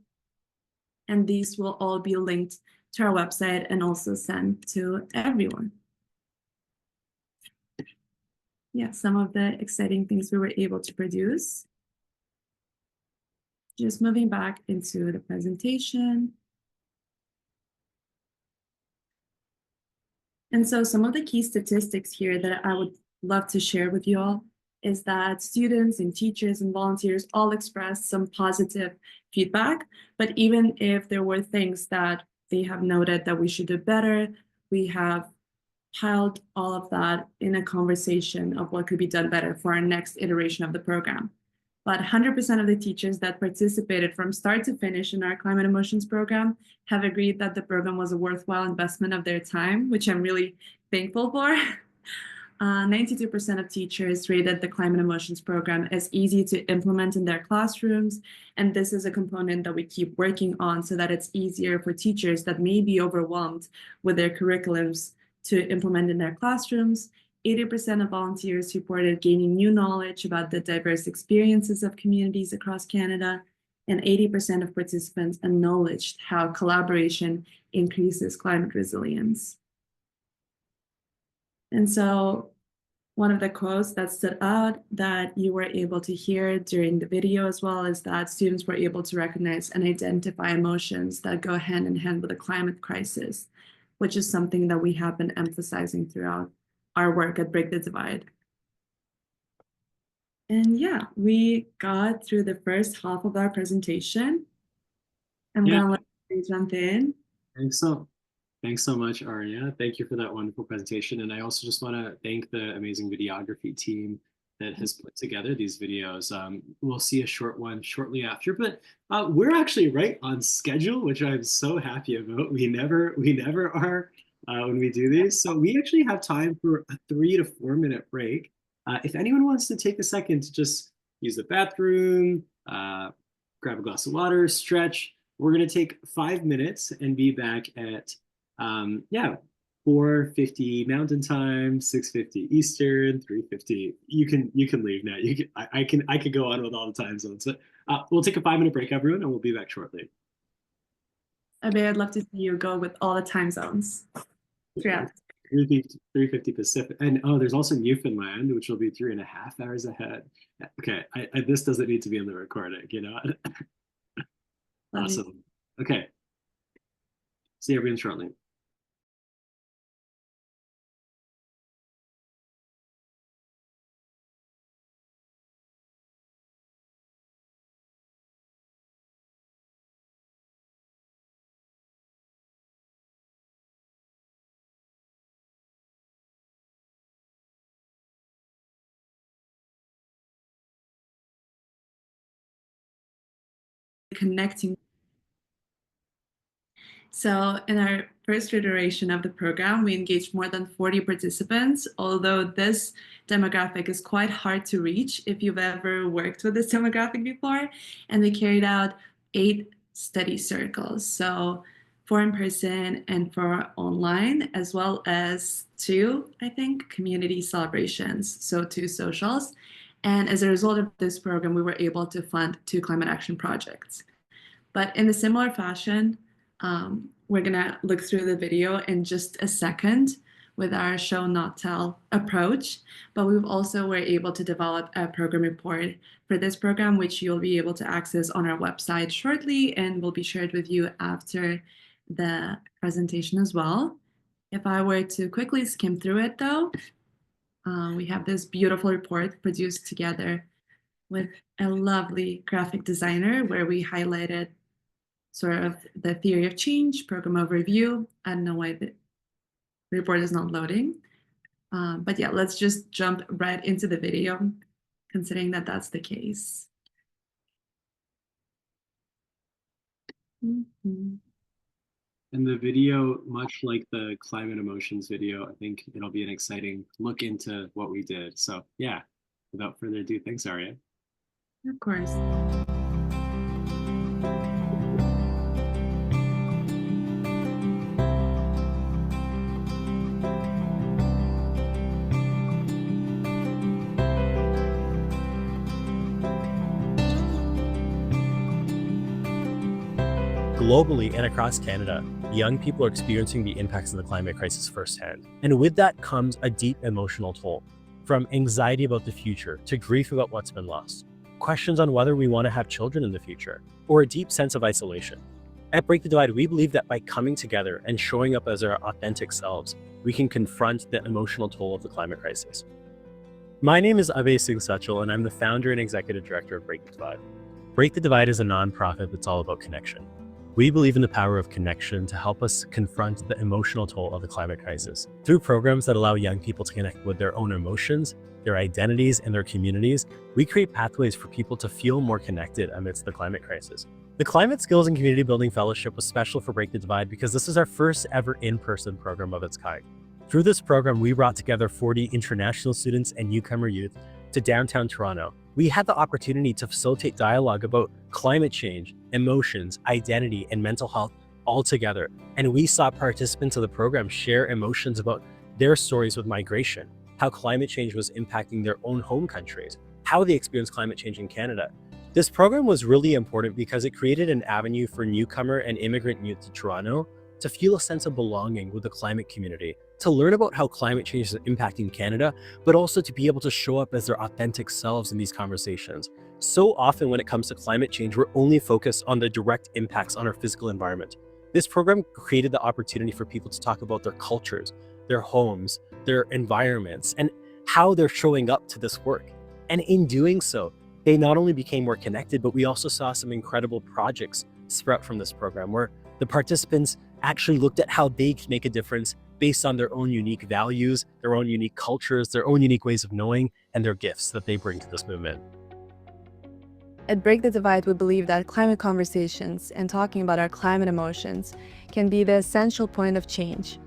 and these will all be linked to our website and also sent to everyone. Yeah, some of the exciting things we were able to produce. Just moving back into the presentation. And so some of the key statistics here that I would love to share with you all is that students and teachers and volunteers all expressed some positive feedback, but even if there were things that they have noted that we should do better, we have piled all of that in a conversation of what could be done better for our next iteration of the program. But 100% of the teachers that participated from start to finish in our Climate Emotions program have agreed that the program was a worthwhile investment of their time, which I'm really thankful for. 92% of teachers rated the Climate Emotions program as easy to implement in their classrooms. And this is a component that we keep working on so that it's easier for teachers that may be overwhelmed with their curriculums to implement in their classrooms. 80% of volunteers reported gaining new knowledge about the diverse experiences of communities across Canada, and 80% of participants acknowledged how collaboration increases climate resilience. And so one of the quotes that stood out that you were able to hear during the video as well is that students were able to recognize and identify emotions that go hand in hand with the climate crisis, which is something that we have been emphasizing throughout our work at Break the Divide. And yeah, we got through the first half of our presentation. I'm gonna let you jump in. Thanks so much, Arya. Thank you for that wonderful presentation. And I also just want to thank the amazing videography team that has put together these videos. We'll see a short one shortly after, but we're actually right on schedule, which I'm so happy about. We never are when we do these. So we actually have time for a 3 to 4 minute break. If anyone wants to take a second to just use the bathroom, grab a glass of water, stretch, we're going to take 5 minutes and be back at 4:50 Mountain Time, 6:50 Eastern, 3:50. You can leave now. I could go on with all the time zones, but we'll take a 5 minute break, everyone, and we'll be back shortly. Abe, I'd love to see you go with all the time zones. Yeah. 3:50 Pacific. And oh, there's also Newfoundland, which will be 3.5 hours ahead. Okay, this doesn't need to be in the recording, you know? Awesome. Okay. See everyone shortly. Connecting. So in our first iteration of the program, we engaged more than 40 participants, although this demographic is quite hard to reach if you've ever worked with this demographic before. And we carried out 8 study circles, so 4 in person and 4 online, as well as 2, I think, community celebrations, so 2 socials. And as a result of this program, we were able to fund 2 climate action projects. But in a similar fashion, we're gonna look through the video in just a second with our show not tell approach, but we've also were able to develop a program report for this program, which you'll be able to access on our website shortly and will be shared with you after the presentation as well. If I were to quickly skim through it though, we have this beautiful report produced together with a lovely graphic designer where we highlighted sort of the theory of change, program overview. I don't know why the report is not loading. But yeah, let's just jump right into the video, considering that that's the case. And the video, much like the climate emotions video, I think it'll be an exciting look into what we did. So yeah, without further ado, thanks, Arya. Of course. Globally and across Canada, young people are experiencing the impacts of the climate crisis firsthand. And with that comes a deep emotional toll, from anxiety about the future to grief about what's been lost, questions on whether we want to have children in the future, or a deep sense of isolation. At Break the Divide, we believe that by coming together and showing up as our authentic selves, we can confront the emotional toll of the climate crisis. My name is Abe Singh Sachal, and I'm the founder and executive director of Break the Divide. Break the Divide is a nonprofit that's all about connection. We believe in the power of connection to help us confront the emotional toll of the climate crisis. Through programs that allow young people to connect with their own emotions, their identities, and their communities, we create pathways for people to feel more connected amidst the climate crisis. The Climate Skills and Community Building Fellowship was special for Break the Divide because this is our first ever in-person program of its kind. Through this program, we brought together 40 international students and newcomer youth to downtown Toronto. We had the opportunity to facilitate dialogue about climate change, emotions, identity, and mental health all together. And we saw participants of the program share emotions about their stories with migration, how climate change was impacting their own home countries, how they experienced climate change in Canada. This program was really important because it created an avenue for newcomer and immigrant youth to Toronto to feel a sense of belonging with the climate community, to learn about how climate change is impacting Canada, but also to be able to show up as their authentic selves in these conversations. So often when it comes to climate change, we're only focused on the direct impacts on our physical environment. This program created the opportunity for people to talk about their cultures, their homes, their environments, and how they're showing up to this work. And in doing so, they not only became more connected, but we also saw some incredible projects sprout from this program where the participants actually looked at how they could make a difference based on their own unique values, their own unique cultures, their own unique ways of knowing, and their gifts that they bring to this movement. At Break the Divide, we believe that climate conversations and talking about our climate emotions can be the essential point of change.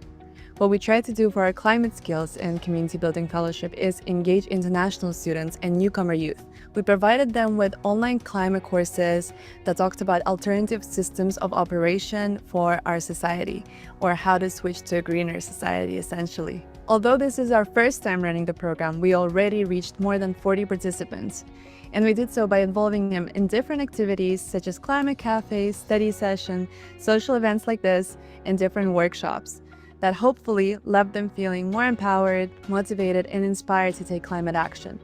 What we try to do for our Climate Skills and Community Building Fellowship is engage international students and newcomer youth. We provided them with online climate courses that talked about alternative systems of operation for our society, or how to switch to a greener society, essentially. Although this is our first time running the program, we already reached more than 40 participants. And we did so by involving them in different activities such as climate cafes, study session, social events like this, and different workshops that hopefully left them feeling more empowered, motivated, and inspired to take climate action.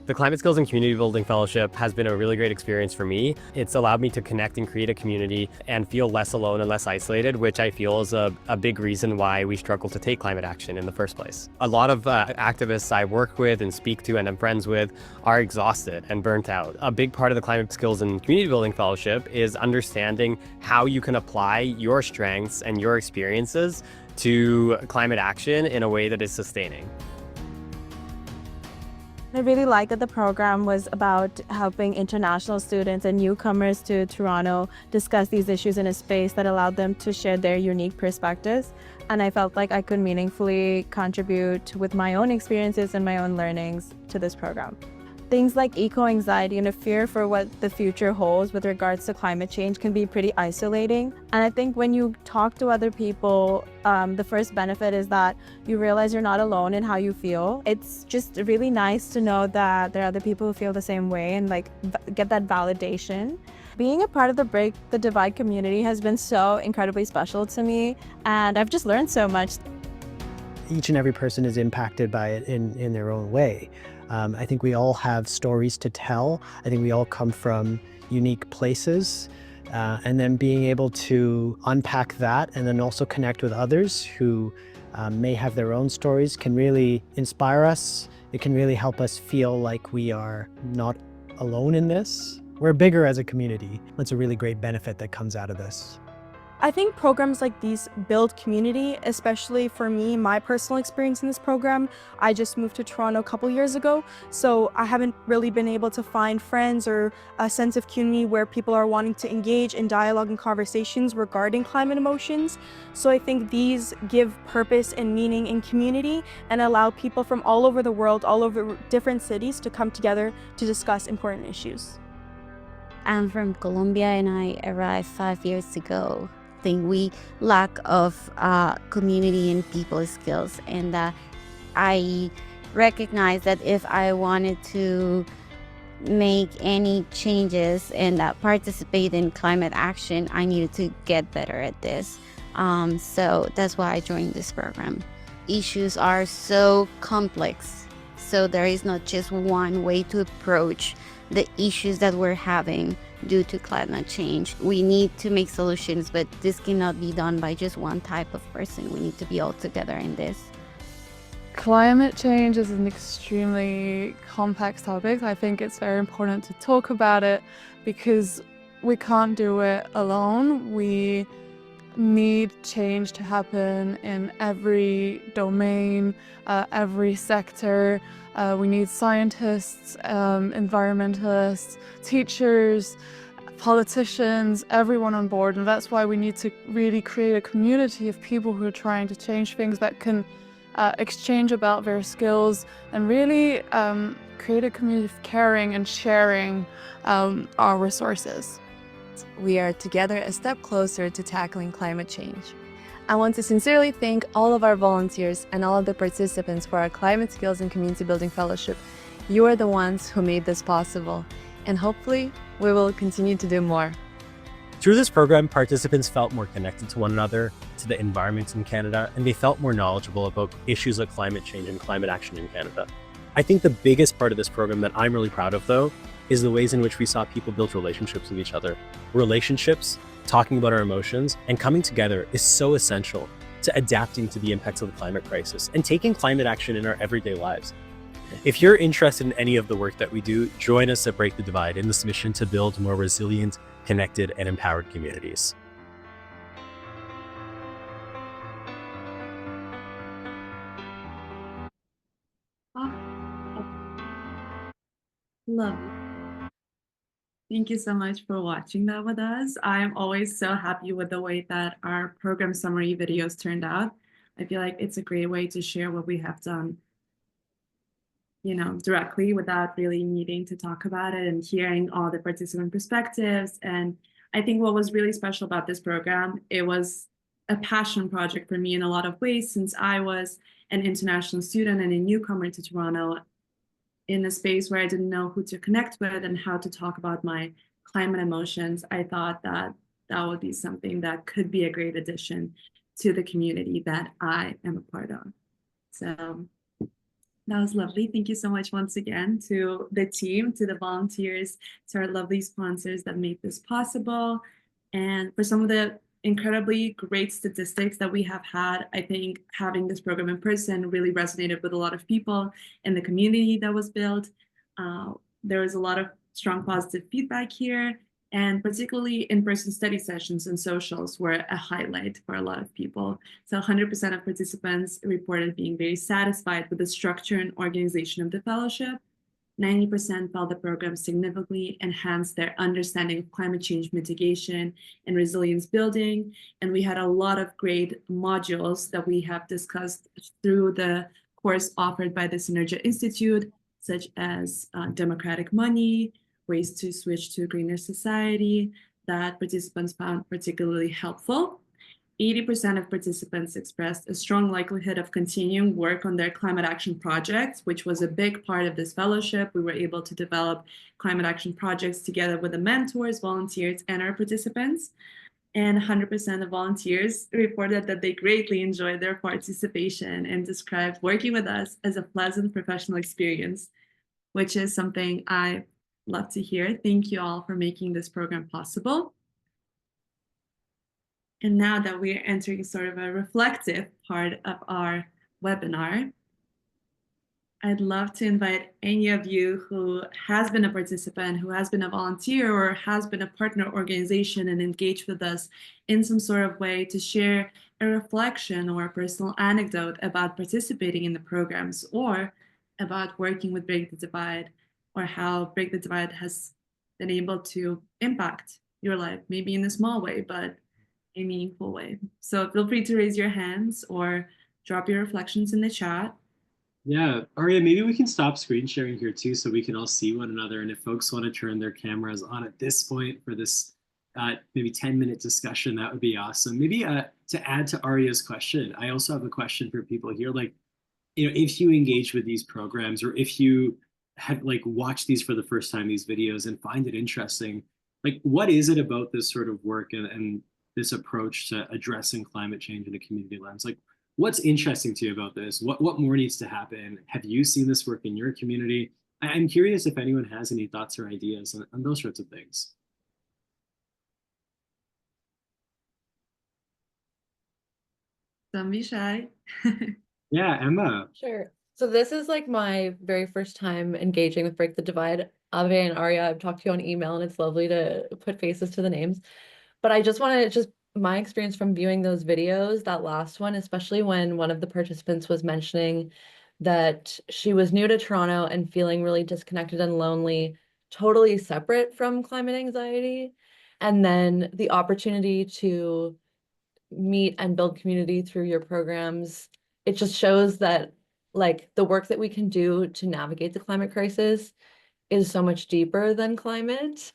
The Climate Skills and Community Building Fellowship has been a really great experience for me. It's allowed me to connect and create a community and feel less alone and less isolated, which I feel is a big reason why we struggle to take climate action in the first place. A lot of activists I work with and speak to and am friends with are exhausted and burnt out. A big part of the Climate Skills and Community Building Fellowship is understanding how you can apply your strengths and your experiences to climate action in a way that is sustaining. I really liked that the program was about helping international students and newcomers to Toronto discuss these issues in a space that allowed them to share their unique perspectives. And I felt like I could meaningfully contribute with my own experiences and my own learnings to this program. Things like eco-anxiety and a fear for what the future holds with regards to climate change can be pretty isolating. And I think when you talk to other people, the first benefit is that you realize you're not alone in how you feel. It's just really nice to know that there are other people who feel the same way and like get that validation. Being a part of the Break the Divide community has been so incredibly special to me, and I've just learned so much. Each and every person is impacted by it in their own way. I think we all have stories to tell. I think we all come from unique places. And then being able to unpack that and then also connect with others who may have their own stories can really inspire us. It can really help us feel like we are not alone in this. We're bigger as a community. That's a really great benefit that comes out of this. I think programs like these build community, especially for me, my personal experience in this program. I just moved to Toronto a couple years ago, so I haven't really been able to find friends or a sense of community where people are wanting to engage in dialogue and conversations regarding climate emotions. So I think these give purpose and meaning in community and allow people from all over the world, all over different cities to come together to discuss important issues. I'm from Colombia and I arrived 5 years ago. I think we lack of community and people skills, and I recognize that if I wanted to make any changes and participate in climate action, I needed to get better at this. So that's why I joined this program. Issues are so complex, so there is not just one way to approach the issues that we're having due to climate change. We need to make solutions, but this cannot be done by just one type of person. We need to be all together in this. Climate change is an extremely complex topic. I think it's very important to talk about it because we can't do it alone. We need change to happen in every domain, every sector. We need scientists, environmentalists, teachers, politicians, everyone on board. And that's why we need to really create a community of people who are trying to change things that can exchange about their skills and really create a community of caring and sharing our resources. We are together a step closer to tackling climate change. I want to sincerely thank all of our volunteers and all of the participants for our Climate Skills and Community Building Fellowship. You are the ones who made this possible, and hopefully we will continue to do more. Through this program, participants felt more connected to one another, to the environment in Canada, and they felt more knowledgeable about issues like climate change and climate action in Canada. I think the biggest part of this program that I'm really proud of, though, is the ways in which we saw people build relationships with each other. Relationships, talking about our emotions, and coming together is so essential to adapting to the impacts of the climate crisis and taking climate action in our everyday lives. If you're interested in any of the work that we do, join us at Break the Divide in this mission to build more resilient, connected, and empowered communities. Love it. Thank you so much for watching that with us. I'm always so happy with the way that our program summary videos turned out. I feel like it's a great way to share what we have done, directly without really needing to talk about it and hearing all the participant perspectives. And I think what was really special about this program, it was a passion project for me in a lot of ways, since I was an international student and a newcomer to Toronto in a space where I didn't know who to connect with and how to talk about my climate emotions. I thought that that would be something that could be a great addition to the community that I am a part of. So that was lovely. Thank you so much once again to the team, to the volunteers, to our lovely sponsors that made this possible. And for some of the incredibly great statistics that we have had, I think having this program in person really resonated with a lot of people in the community that was built. There was a lot of strong positive feedback here, and particularly in-person study sessions and socials were a highlight for a lot of people. So 100% of participants reported being very satisfied with the structure and organization of the fellowship. 90% felt the program significantly enhanced their understanding of climate change mitigation and resilience building. And we had a lot of great modules that we have discussed through the course offered by the Synergia Institute, such as democratic money, ways to switch to a greener society, that participants found particularly helpful. 80% of participants expressed a strong likelihood of continuing work on their climate action projects, which was a big part of this fellowship. We were able to develop climate action projects together with the mentors, volunteers, and our participants. And 100% of volunteers reported that they greatly enjoyed their participation and described working with us as a pleasant professional experience, which is something I love to hear. Thank you all for making this program possible. And now that we're entering sort of a reflective part of our webinar, I'd love to invite any of you who has been a participant, who has been a volunteer, or has been a partner organization and engaged with us in some sort of way to share a reflection or a personal anecdote about participating in the programs or about working with Break the Divide, or how Break the Divide has been able to impact your life, maybe in a small way, but a meaningful way. So feel free to raise your hands or drop your reflections in the chat. Yeah, Aria, maybe we can stop screen sharing here too so we can all see one another. And if folks want to turn their cameras on at this point for this maybe 10-minute discussion, that would be awesome. Maybe to add to Aria's question, I also have a question for people here. Like, if you engage with these programs, or if you have like watched these for the first time, these videos, and find it interesting, like what is it about this sort of work and this approach to addressing climate change in a community lens? Like, what's interesting to you about this? What more needs to happen? Have you seen this work in your community? I'm curious if anyone has any thoughts or ideas on those sorts of things. Don't be shy. Yeah, Emma. Sure. So this is like my very first time engaging with Break the Divide. Ave and Arya, I've talked to you on email, and it's lovely to put faces to the names. But I just wanted just my experience from viewing those videos, that last one, especially when one of the participants was mentioning that she was new to Toronto and feeling really disconnected and lonely, totally separate from climate anxiety. And then the opportunity to meet and build community through your programs, it just shows that like the work that we can do to navigate the climate crisis is so much deeper than climate.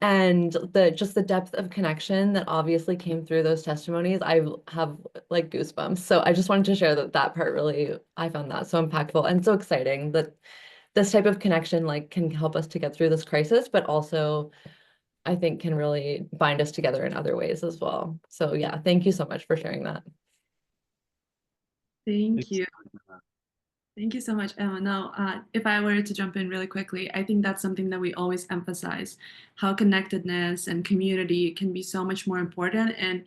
And the depth of connection that obviously came through those testimonies, I have like goosebumps. So I just wanted to share that part really, I found that so impactful and so exciting that this type of connection like can help us to get through this crisis, but also I think can really bind us together in other ways as well. So yeah, thank you so much for sharing that. Thank you. Thank you so much, Emma. Now, if I were to jump in really quickly, I think that's something that we always emphasize, how connectedness and community can be so much more important. And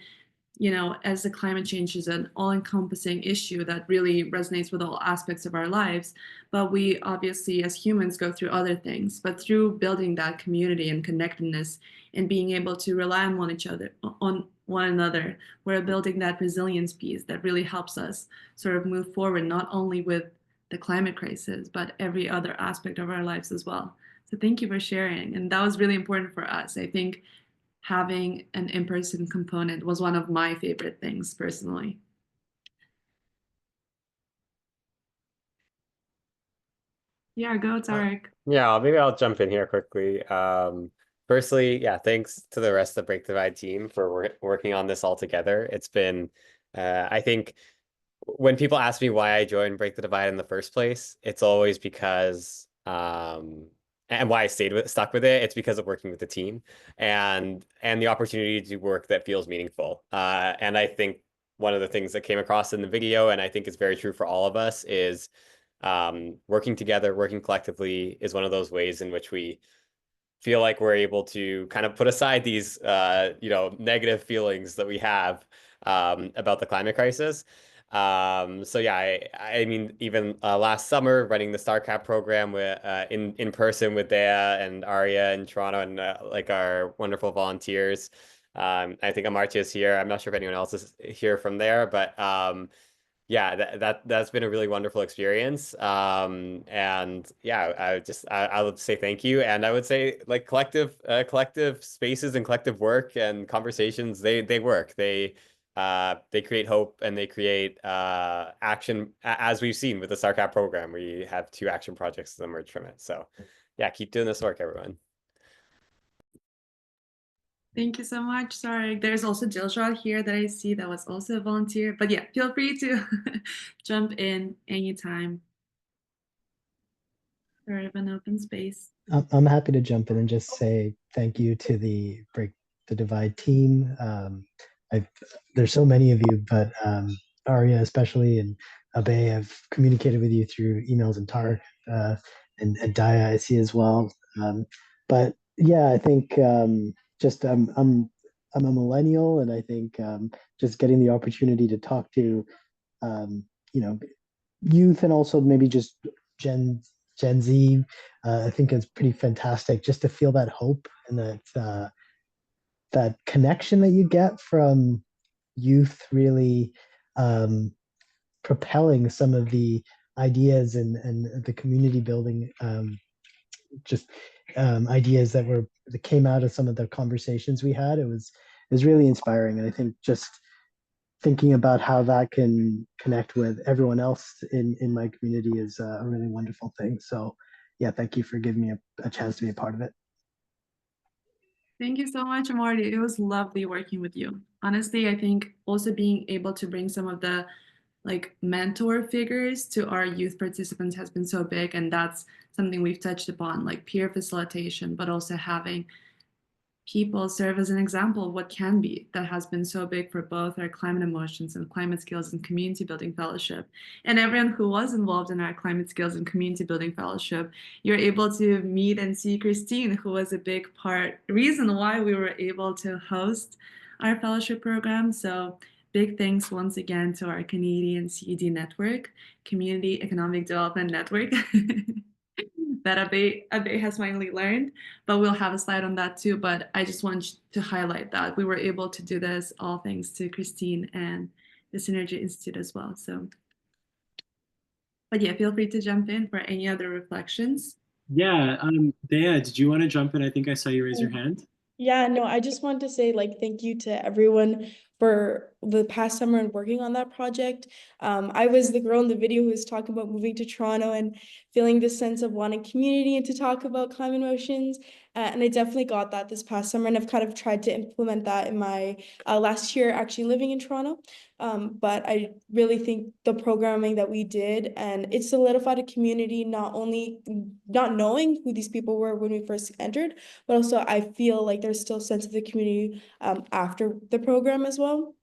as the climate change is an all-encompassing issue that really resonates with all aspects of our lives, but we obviously as humans go through other things. But through building that community and connectedness and being able to rely on one another, we're building that resilience piece that really helps us sort of move forward, not only with the climate crisis, but every other aspect of our lives as well. So thank you for sharing. And that was really important for us. I think having an in-person component was one of my favorite things personally. Yeah, go Tarek. Yeah, maybe I'll jump in here quickly. Firstly, yeah, thanks to the rest of the Break the Divide team for working on this all together. It's been, I think, when people ask me why I joined Break the Divide in the first place, it's always because, and why I stuck with it, it's because of working with the team and the opportunity to do work that feels meaningful. And I think one of the things that came across in the video, and I think is very true for all of us, is working together, working collectively is one of those ways in which we feel like we're able to kind of put aside these negative feelings that we have about the climate crisis. So yeah, I mean, even last summer running the StarCap program with in person with Dea and Arya in Toronto and like our wonderful volunteers. I think Amartya is here. I'm not sure if anyone else is here from there, but yeah, that's been a really wonderful experience. And yeah, I would say thank you. And I would say like collective spaces and collective work and conversations, they work. They create hope and they create action, as we've seen with the StarCap program. We have 2 action projects that emerge from it. So yeah, keep doing this work, everyone. Thank you so much. Sorry, there's also Dilshad here that I see that was also a volunteer. But yeah, feel free to jump in anytime. Sort of an open space. I'm happy to jump in and just say thank you to the Break the Divide team. There's so many of you, but Arya especially and Abe, I've communicated with you through emails and Tarek and Daya I see as well. But yeah, I think just I'm a millennial, and I think just getting the opportunity to talk to you know youth and also maybe just Gen Z, I think it's pretty fantastic just to feel that hope and that connection that you get from youth really propelling some of the ideas and the community building just ideas that came out of some of the conversations we had. It was really inspiring, and I think just thinking about how that can connect with everyone else in my community is a really wonderful thing. So yeah, thank you for giving me a chance to be a part of it. Thank you so much, Marty. It was lovely working with you. Honestly, I think also being able to bring some of the like mentor figures to our youth participants has been so big, and that's something we've touched upon, like peer facilitation, but also having people serve as an example of what can be. That has been so big for both our climate emotions and climate skills and community building fellowship. And everyone who was involved in our climate skills and community building fellowship, you're able to meet and see Christine, who was a big reason why we were able to host our fellowship program. So big thanks once again to our Canadian CED network, Community Economic Development Network. That Abe has finally learned, but we'll have a slide on that too. But I just want to highlight that we were able to do this all thanks to Christine and the Synergy Institute as well. So, but yeah, feel free to jump in for any other reflections. Yeah, Dea, did you want to jump in? I think I saw you raise your hand. Yeah, no, I just want to say like thank you to everyone for the past summer and working on that project. I was the girl in the video who was talking about moving to Toronto and feeling this sense of wanting community and to talk about climate motions. And I definitely got that this past summer, and I've kind of tried to implement that in my last year actually living in Toronto. But I really think the programming that we did, and it solidified a community, not only not knowing who these people were when we first entered, but also I feel like there's still a sense of the community after the program as well.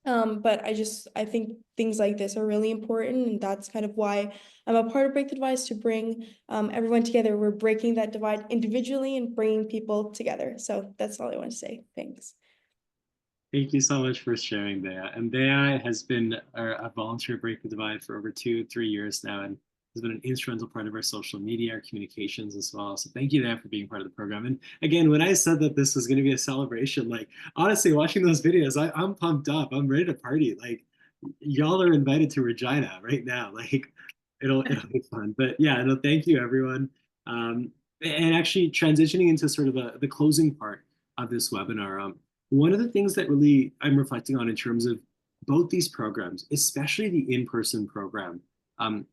But I think things like this are really important, and that's kind of why I'm a part of Break the Divide, to bring everyone together. We're breaking that divide individually and bringing people together. So that's all I want to say. Thanks. Thank you so much for sharing, Bea. And Bea has been a volunteer at Break the Divide for over 2-3 years now, and has been an instrumental part of our social media, our communications as well. So thank you, Bea, for being part of the program. And again, when I said that this was going to be a celebration, like honestly, watching those videos, I'm pumped up. I'm ready to party. Like y'all are invited to Regina right now. Like it'll be fun. But yeah, no, thank you, everyone. And actually transitioning into sort of the closing part of this webinar. One of the things that really I'm reflecting on in terms of both these programs, especially the in-person program,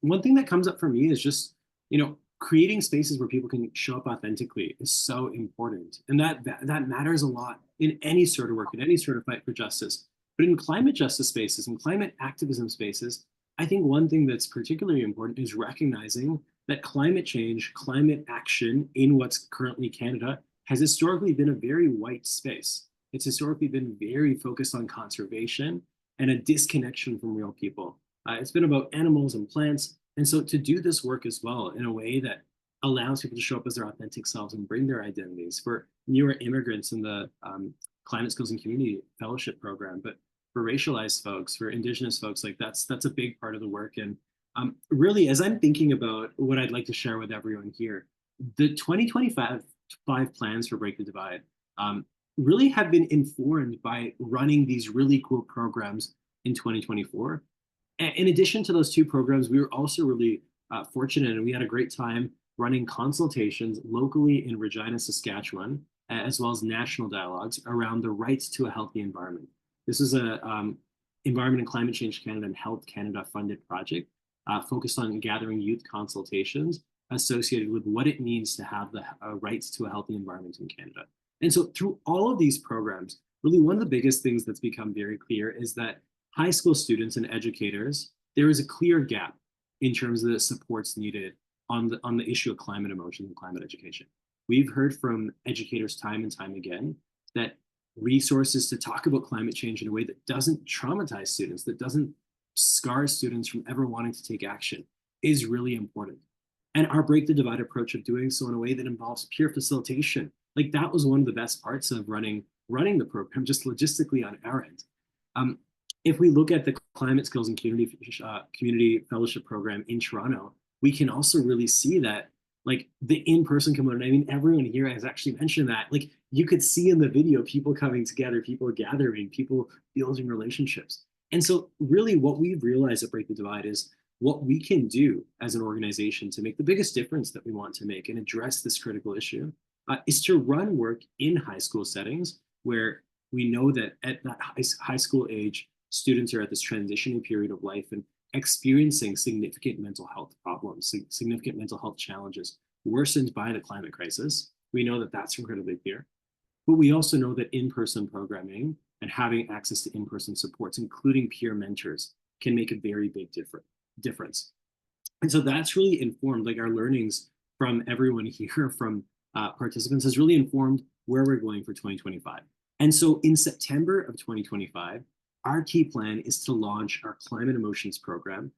one thing that comes up for me is just, creating spaces where people can show up authentically is so important. And that matters a lot in any sort of work, in any sort of fight for justice. But in climate justice spaces and climate activism spaces, I think one thing that's particularly important is recognizing that climate change, climate action in what's currently Canada has historically been a very white space. It's historically been very focused on conservation and a disconnection from real people. It's been about animals and plants. And so to do this work as well in a way that allows people to show up as their authentic selves and bring their identities for newer immigrants in the Climate Skills and Community Fellowship Program, but for racialized folks, for Indigenous folks, like that's a big part of the work. And really, as I'm thinking about what I'd like to share with everyone here, the 2025 plans for Break the Divide really have been informed by running these really cool programs in 2024. In addition to those two programs, we were also really fortunate, and we had a great time running consultations locally in Regina, Saskatchewan, as well as national dialogues around the rights to a healthy environment. This is a Environment and Climate Change Canada and Health Canada funded project focused on gathering youth consultations associated with what it means to have the rights to a healthy environment in Canada. And so through all of these programs, really one of the biggest things that's become very clear is that high school students and educators, there is a clear gap in terms of the supports needed on the issue of climate emotion and climate education. We've heard from educators time and time again that resources to talk about climate change in a way that doesn't traumatize students, that doesn't scar students from ever wanting to take action is really important. And our Break the Divide approach of doing so in a way that involves peer facilitation, like that was one of the best parts of running the program, just logistically on our end. If we look at the Climate Skills and Community Fellowship Program in Toronto, we can also really see that like the in-person component, I mean, everyone here has actually mentioned that, like you could see in the video, people coming together, people gathering, people building relationships. And so really what we've realized at Break the Divide is what we can do as an organization to make the biggest difference that we want to make and address this critical issue is to run work in high school settings where we know that at that high school age, students are at this transitioning period of life and experiencing significant mental health problems, significant mental health challenges worsened by the climate crisis. We know that that's incredibly clear. But we also know that in-person programming and having access to in-person supports, including peer mentors, can make a very big difference. And so that's really informed, like our learnings from everyone here, from participants, has really informed where we're going for 2025. And so in September of 2025, our key plan is to launch our Climate Emotions program,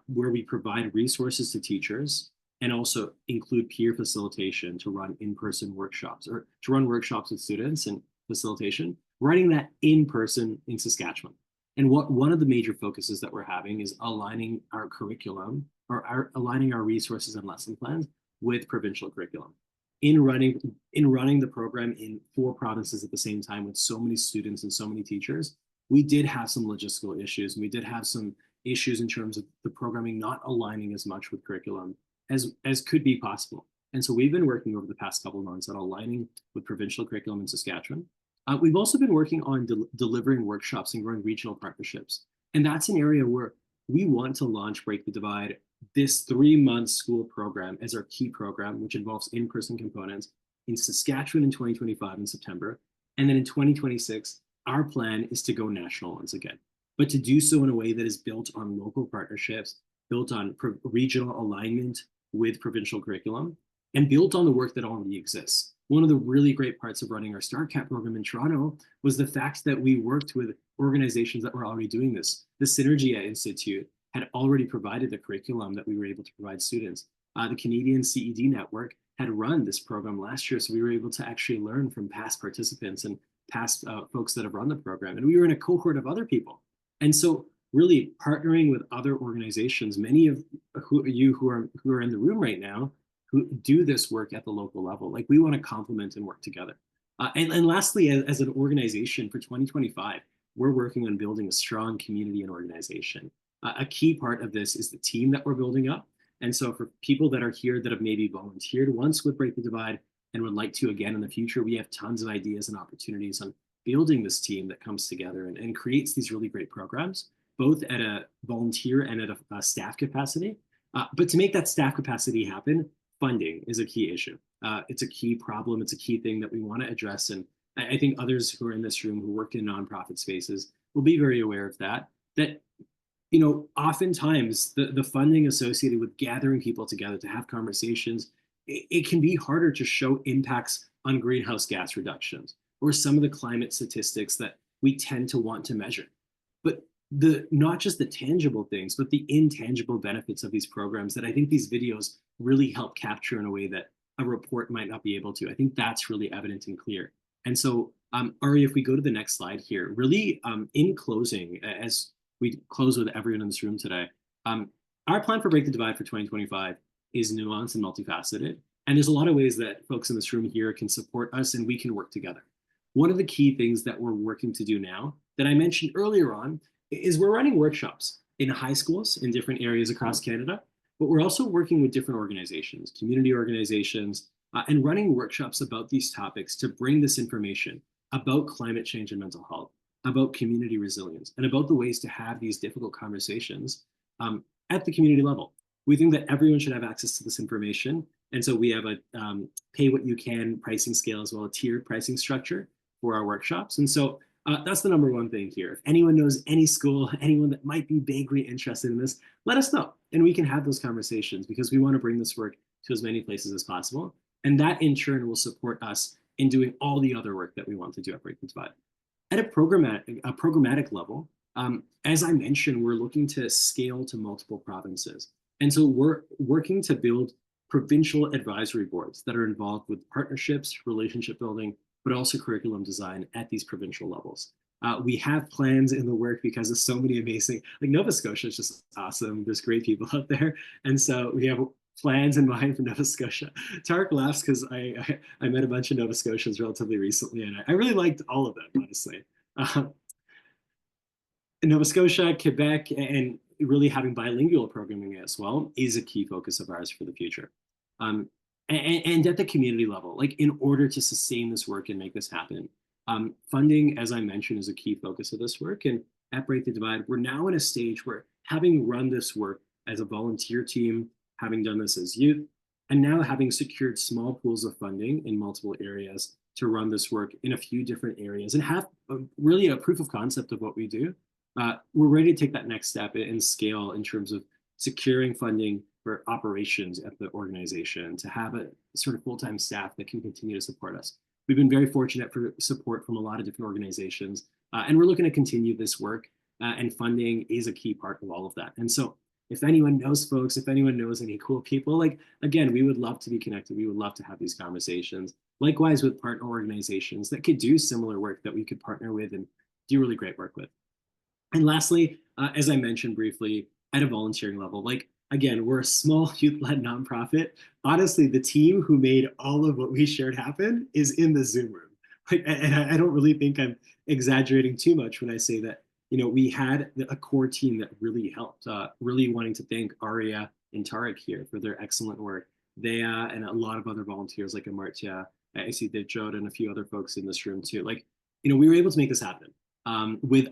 where we provide resources to teachers and also include peer facilitation to run in-person workshops or to run workshops with students and facilitation, running that in person in Saskatchewan. And one of the major focuses that we're having is aligning our curriculum or aligning our resources and lesson plans with provincial curriculum. In running the program in 4 provinces at the same time with so many students and so many teachers, we did have some logistical issues, and we did have some issues in terms of the programming not aligning as much with curriculum as could be possible. And so we've been working over the past couple of months on aligning with provincial curriculum in Saskatchewan. We've also been working on delivering workshops and growing regional partnerships. And that's an area where we want to launch Break the Divide, this 3-month school program as our key program, which involves in-person components in Saskatchewan in 2025 in September. And then in 2026, our plan is to go national once again, but to do so in a way that is built on local partnerships, built on regional alignment with provincial curriculum, and built on the work that already exists. One of the really great parts of running our StartCat program in Toronto was the fact that we worked with organizations that were already doing this. The Synergia Institute had already provided the curriculum that we were able to provide students. The Canadian CED Network had run this program last year, so we were able to actually learn from past participants and past folks that have run the program. And we were in a cohort of other people. And so really partnering with other organizations, many of you who are in the room right now, who do this work at the local level, like we want to complement and work together. And lastly, as an organization for 2025, we're working on building a strong community and organization. A key part of this is the team that we're building up. And so for people that are here that have maybe volunteered once with Break the Divide and would like to again in the future, we have tons of ideas and opportunities on building this team that comes together and creates these really great programs, both at a volunteer and at a staff capacity. But to make that staff capacity happen, funding is a key issue. It's a key problem. It's a key thing that we want to address. And I think others who are in this room who work in nonprofit spaces will be very aware of that. That, oftentimes the funding associated with gathering people together to have conversations, it can be harder to show impacts on greenhouse gas reductions or some of the climate statistics that we tend to want to measure. But not just the tangible things, but the intangible benefits of these programs that I think these videos really help capture in a way that a report might not be able to. I think that's really evident and clear. And so, Ari, if we go to the next slide here, really in closing, as we close with everyone in this room today, our plan for Break the Divide for 2025 is nuanced and multifaceted. And there's a lot of ways that folks in this room here can support us and we can work together. One of the key things that we're working to do now that I mentioned earlier on is we're running workshops in high schools in different areas across Canada, but we're also working with different organizations, community organizations, and running workshops about these topics to bring this information about climate change and mental health, about community resilience, and about the ways to have these difficult conversations at the community level. We think that everyone should have access to this information. And so we have a pay what you can pricing scale as well, a tiered pricing structure for our workshops. And so that's the number one thing here. If anyone knows any school, anyone that might be vaguely interested in this, let us know. And we can have those conversations because we want to bring this work to as many places as possible. And that in turn will support us in doing all the other work that we want to do at Break the Divide. At a programmatic level, as I mentioned, we're looking to scale to multiple provinces. And so we're working to build provincial advisory boards that are involved with partnerships, relationship building, but also curriculum design at these provincial levels. We have plans in the work because of so many amazing, like Nova Scotia is just awesome. There's great people out there. And so we have plans in mind for Nova Scotia. Tarek laughs because I met a bunch of Nova Scotians relatively recently, and I really liked all of them, honestly. Nova Scotia, Quebec, and really having bilingual programming as well is a key focus of ours for the future. And at the community level, like in order to sustain this work and make this happen, funding, as I mentioned, is a key focus of this work. And at Break the Divide, we're now in a stage where having run this work as a volunteer team, having done this as youth, and now having secured small pools of funding in multiple areas to run this work in a few different areas and have really a proof of concept of what we do, we're ready to take that next step and scale in terms of securing funding for operations at the organization, to have a sort of full-time staff that can continue to support us. We've been very fortunate for support from a lot of different organizations, and we're looking to continue this work, and funding is a key part of all of that. And so if anyone knows folks, if anyone knows any cool people, like, again, we would love to be connected. We would love to have these conversations. Likewise with partner organizations that could do similar work that we could partner with and do really great work with. And lastly, as I mentioned briefly, at a volunteering level, like, again, we're a small youth-led nonprofit. Honestly, the team who made all of what we shared happen is in the Zoom room. Like, and I don't really think I'm exaggerating too much when I say that, we had a core team that really helped, really wanting to thank Aria and Tarek here for their excellent work. They and a lot of other volunteers like Amartya, I see Dejod and a few other folks in this room too. Like, we were able to make this happen with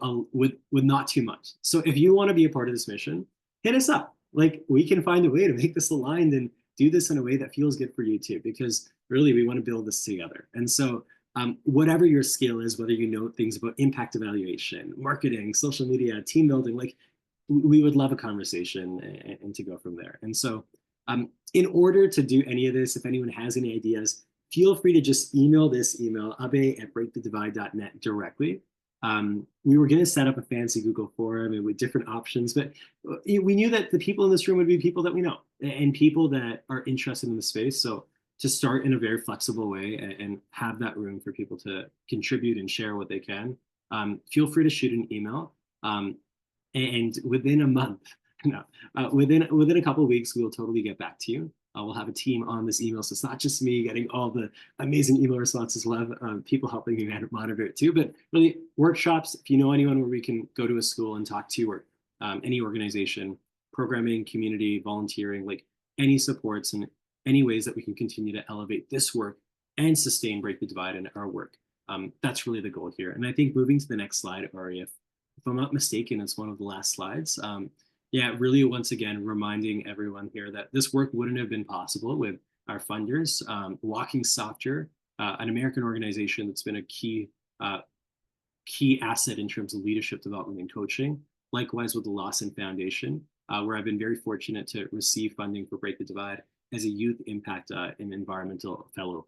not too much. So if you want to be a part of this mission, hit us up. Like, we can find a way to make this aligned and do this in a way that feels good for you too, because really we want to build this together. And so whatever your skill is, whether you know things about impact evaluation, marketing, social media, team building, like, we would love a conversation and to go from there. And so in order to do any of this, if anyone has any ideas, feel free to just email this email, abe@breakthedivide.net directly. We were going to set up a fancy Google form and with different options, but we knew that the people in this room would be people that we know and people that are interested in the space. So to start in a very flexible way and have that room for people to contribute and share what they can, feel free to shoot an email. And within a month, within a couple of weeks, we will totally get back to you. We'll have a team on this email, so it's not just me getting all the amazing email responses. We'll have people helping me monitor it too. But really, workshops, if you know anyone where we can go to a school and talk to, or any organization, programming, community, volunteering, like any supports and any ways that we can continue to elevate this work and sustain Break the Divide in our work. That's really the goal here. And I think moving to the next slide, Ari, if I'm not mistaken, it's one of the last slides. Yeah, really, once again, reminding everyone here that this work wouldn't have been possible our funders, Walking Softer, an American organization that's been a key asset in terms of leadership development and coaching. Likewise with the Lawson Foundation, where I've been very fortunate to receive funding for Break the Divide as a youth impact and environmental fellow.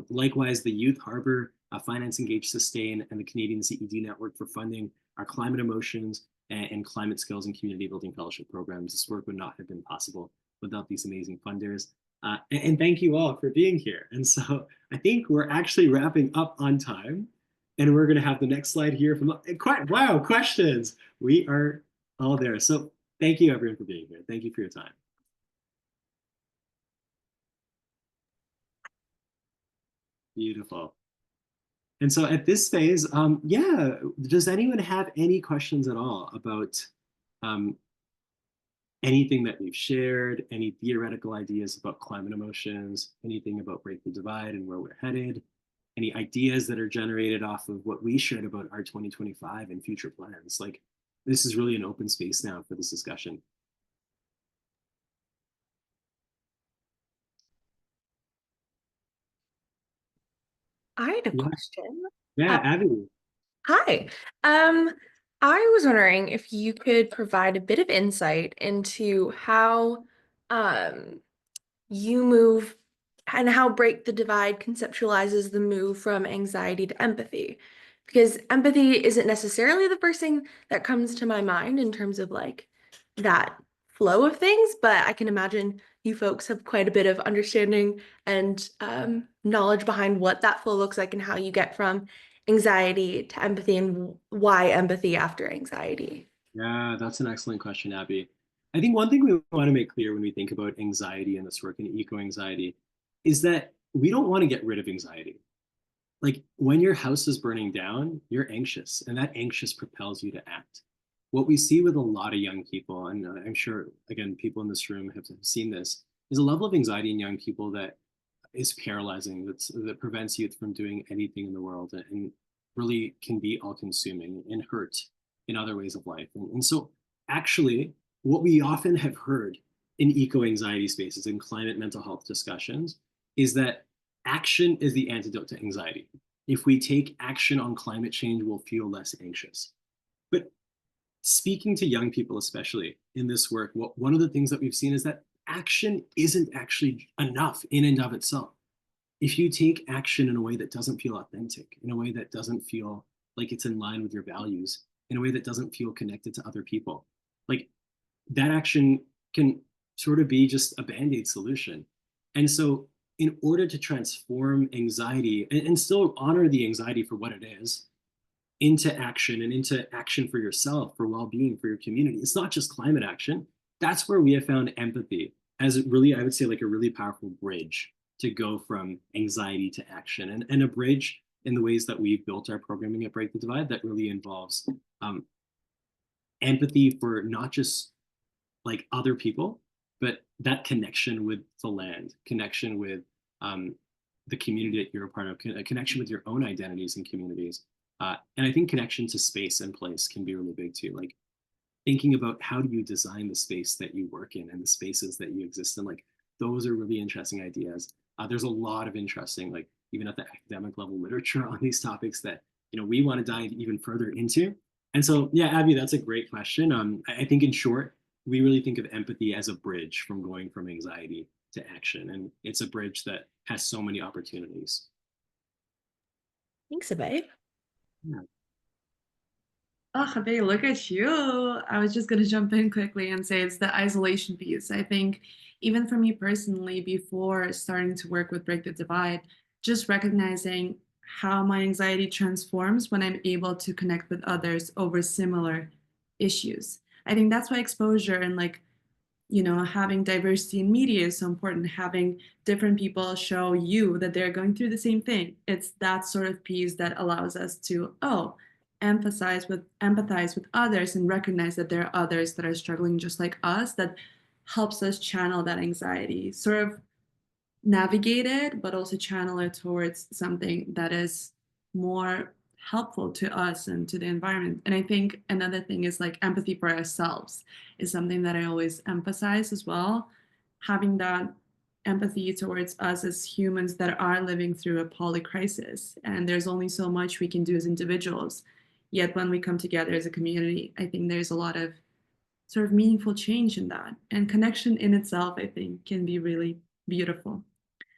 Likewise, the Youth Harbor, Finance Engage Sustain, and the Canadian CED Network for funding our climate emotions and climate skills and community building fellowship programs. This work would not have been possible without these amazing funders. And thank you all for being here. And so I think we're actually wrapping up on time. And we're going to have the next slide here from wow, questions. We are all there. So thank you everyone for being here. Thank you for your time. Beautiful. And so at this phase, yeah, does anyone have any questions at all about anything that we've shared, any theoretical ideas about climate emotions, anything about Break the Divide and where we're headed? Any ideas that are generated off of what we shared about our 2025 and future plans? Like, this is really an open space now for this discussion. I had a Yeah. question. Yeah, Abby. Hi. I was wondering if you could provide a bit of insight into how you move and how Break the Divide conceptualizes the move from anxiety to empathy. Because empathy isn't necessarily the first thing that comes to my mind in terms of like that flow of things, but I can imagine you folks have quite a bit of understanding and knowledge behind what that flow looks like and how you get from anxiety to empathy and why empathy after anxiety. Yeah, that's an excellent question, Abby. I think one thing we want to make clear when we think about anxiety and this work in eco-anxiety is that we don't want to get rid of anxiety. Like when your house is burning down, you're anxious, and that anxious propels you to act. What we see with a lot of young people, and I'm sure, again, people in this room have seen this, is a level of anxiety in young people that is paralyzing, that prevents youth from doing anything in the world and really can be all consuming and hurt in other ways of life. And so, actually, what we often have heard in eco anxiety spaces and climate mental health discussions is that action is the antidote to anxiety. If we take action on climate change, we'll feel less anxious. But speaking to young people, especially in this work, one of the things that we've seen is that action isn't actually enough in and of itself. If you take action in a way that doesn't feel authentic, in a way that doesn't feel like it's in line with your values, in a way that doesn't feel connected to other people, like that action can sort of be just a band-aid solution. And so in order to transform anxiety and still honor the anxiety for what it is into action and into action for yourself, for well-being, for your community, it's not just climate action. That's where we have found empathy as really, I would say, like a really powerful bridge to go from anxiety to action, and a bridge in the ways that we've built our programming at Break the Divide that really involves empathy for not just like other people, but that connection with the land, connection with the community that you're a part of, a connection with your own identities and communities. And I think connection to space and place can be really big too. Like thinking about how do you design the space that you work in and the spaces that you exist in. Like those are really interesting ideas. There's a lot of interesting, like even at the academic level, literature on these topics that we want to dive even further into. And so, yeah, Abby, that's a great question. I think in short, we really think of empathy as a bridge from going from anxiety to action, and it's a bridge that has so many opportunities. Thanks, Abe. Yeah. Oh, Abe, look at you. I was just going to jump in quickly and say it's the isolation piece. I think even for me personally, before starting to work with Break the Divide, just recognizing how my anxiety transforms when I'm able to connect with others over similar issues. I think that's why exposure and having diversity in media is so important. Having different people show you that they're going through the same thing. It's that sort of piece that allows us to, empathize with others and recognize that there are others that are struggling just like us, that helps us channel that anxiety, sort of navigate it, but also channel it towards something that is more helpful to us and to the environment. And I think another thing is like empathy for ourselves is something that I always emphasize as well. Having that empathy towards us as humans that are living through a poly crisis. And there's only so much we can do as individuals. Yet when we come together as a community, I think there's a lot of sort of meaningful change in that. And connection in itself, I think, can be really beautiful.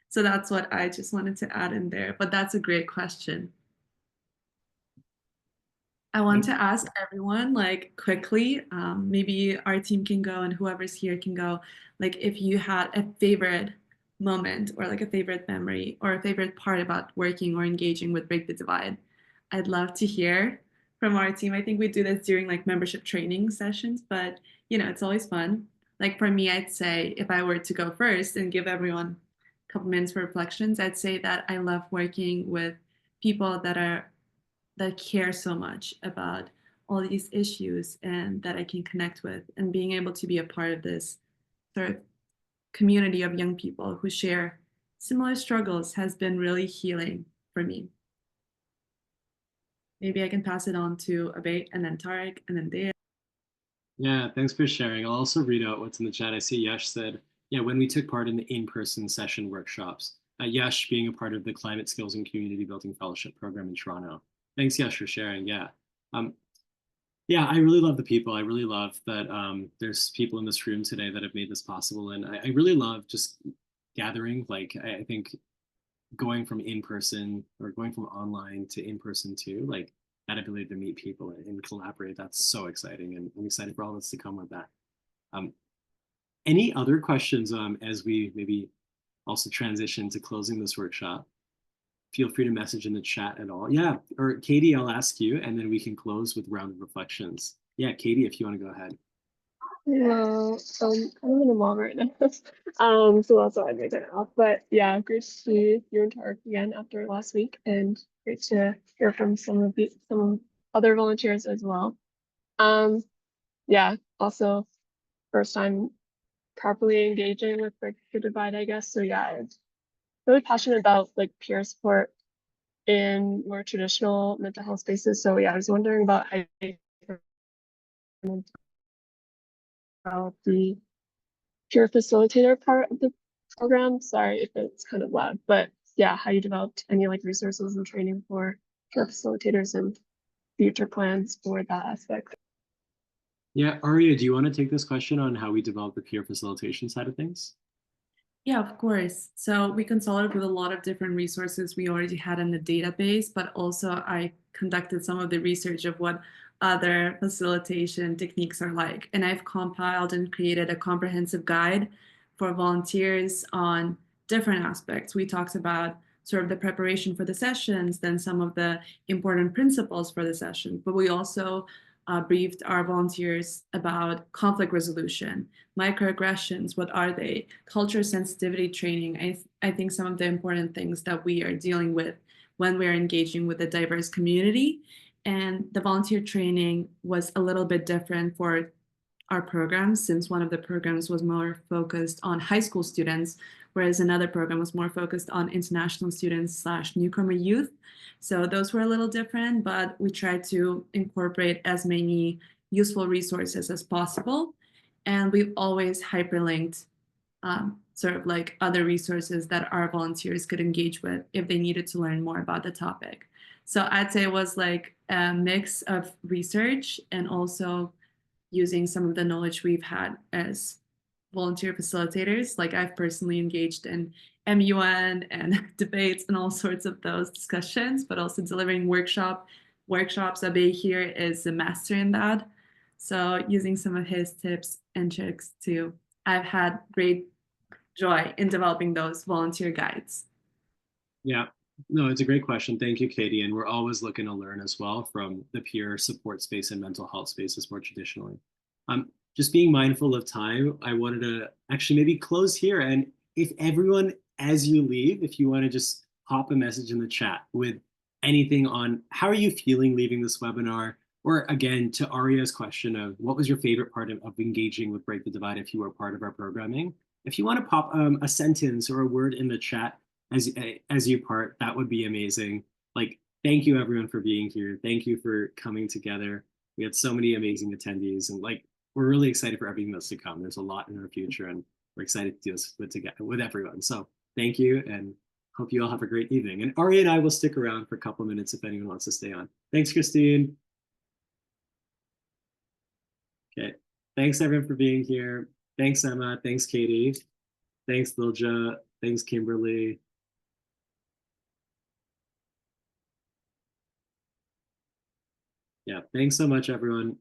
So that's what I just wanted to add in there. But that's a great question. I want to ask everyone, like, quickly, maybe our team can go and whoever's here can go, like, if you had a favorite moment or like a favorite memory or a favorite part about working or engaging with Break the Divide. I'd love to hear from our team. I think we do this during like membership training sessions, but you know, it's always fun. Like for me, I'd say if I were to go first and give everyone a couple minutes for reflections, I'd say that I love working with people that care so much about all these issues and that I can connect with, and being able to be a part of this sort of community of young people who share similar struggles has been really healing for me. Maybe I can pass it on to Abhay and then Tarek and then Dea. Yeah, thanks for sharing. I'll also read out what's in the chat. I see Yash said, yeah, when we took part in the in-person session workshops, Yash being a part of the Climate Skills and Community Building Fellowship program in Toronto. Thanks, Yash, for sharing. Yeah. Yeah, I really love the people. I really love that there's people in this room today that have made this possible. And I really love just gathering. Like, I think going from in-person or going from online to in-person too, like that ability to meet people and collaborate, that's so exciting. And I'm excited for all that's to come with that. Any other questions as we maybe also transition to closing this workshop? Feel free to message in the chat at all. Yeah, or Katie, I'll ask you, and then we can close with round of reflections. Yeah, Katie, if you want to go ahead. Hello, I'm in a mall right now. So that's why I made it off. But yeah, great to see you and Tarek again after last week, and great to hear from some other volunteers as well. Yeah, also first time properly engaging with Break the Divide, I guess. So yeah, I'm really passionate about like peer support in more traditional mental health spaces. So yeah, I was wondering about how you about the peer facilitator part of the program. Sorry if it's kind of loud, but yeah, how you developed any like resources and training for peer facilitators and future plans for that aspect. Yeah, Aria, do you want to take this question on how we develop the peer facilitation side of things? Yeah, of course. So we consulted with a lot of different resources we already had in the database, but also I conducted some of the research of what other facilitation techniques are like. And I've compiled and created a comprehensive guide for volunteers on different aspects. We talked about sort of the preparation for the sessions, then some of the important principles for the session, but we also briefed our volunteers about conflict resolution, microaggressions, what are they, culture sensitivity training. I think some of the important things that we are dealing with when we're engaging with a diverse community. And the volunteer training was a little bit different for our programs, since one of the programs was more focused on high school students, whereas another program was more focused on international students / newcomer youth. So those were a little different, but we tried to incorporate as many useful resources as possible. And we've always hyperlinked sort of like other resources that our volunteers could engage with if they needed to learn more about the topic. So I'd say it was like a mix of research and also using some of the knowledge we've had as volunteer facilitators. Like I've personally engaged in MUN and debates and all sorts of those discussions, but also delivering workshops. Abe here is a master in that. So using some of his tips and tricks too. I've had great joy in developing those volunteer guides. Yeah, no, it's a great question. Thank you, Katie. And we're always looking to learn as well from the peer support space and mental health spaces more traditionally. Just being mindful of time, I wanted to actually maybe close here. And if everyone, as you leave, if you want to just pop a message in the chat with anything on how are you feeling leaving this webinar, or again, to Aria's question of what was your favorite part of engaging with Break the Divide if you were part of our programming, if you want to pop a sentence or a word in the chat as you part, that would be amazing. Like, thank you everyone for being here. Thank you for coming together. We had so many amazing attendees, and like, we're really excited for everything that's to come. There's a lot in our future, and we're excited to do this with everyone. So thank you, and hope you all have a great evening. And Ari and I will stick around for a couple minutes if anyone wants to stay on. Thanks, Christine. Okay. Thanks everyone for being here. Thanks, Emma. Thanks, Katie. Thanks, Lilja. Thanks, Kimberly. Yeah, thanks so much, everyone.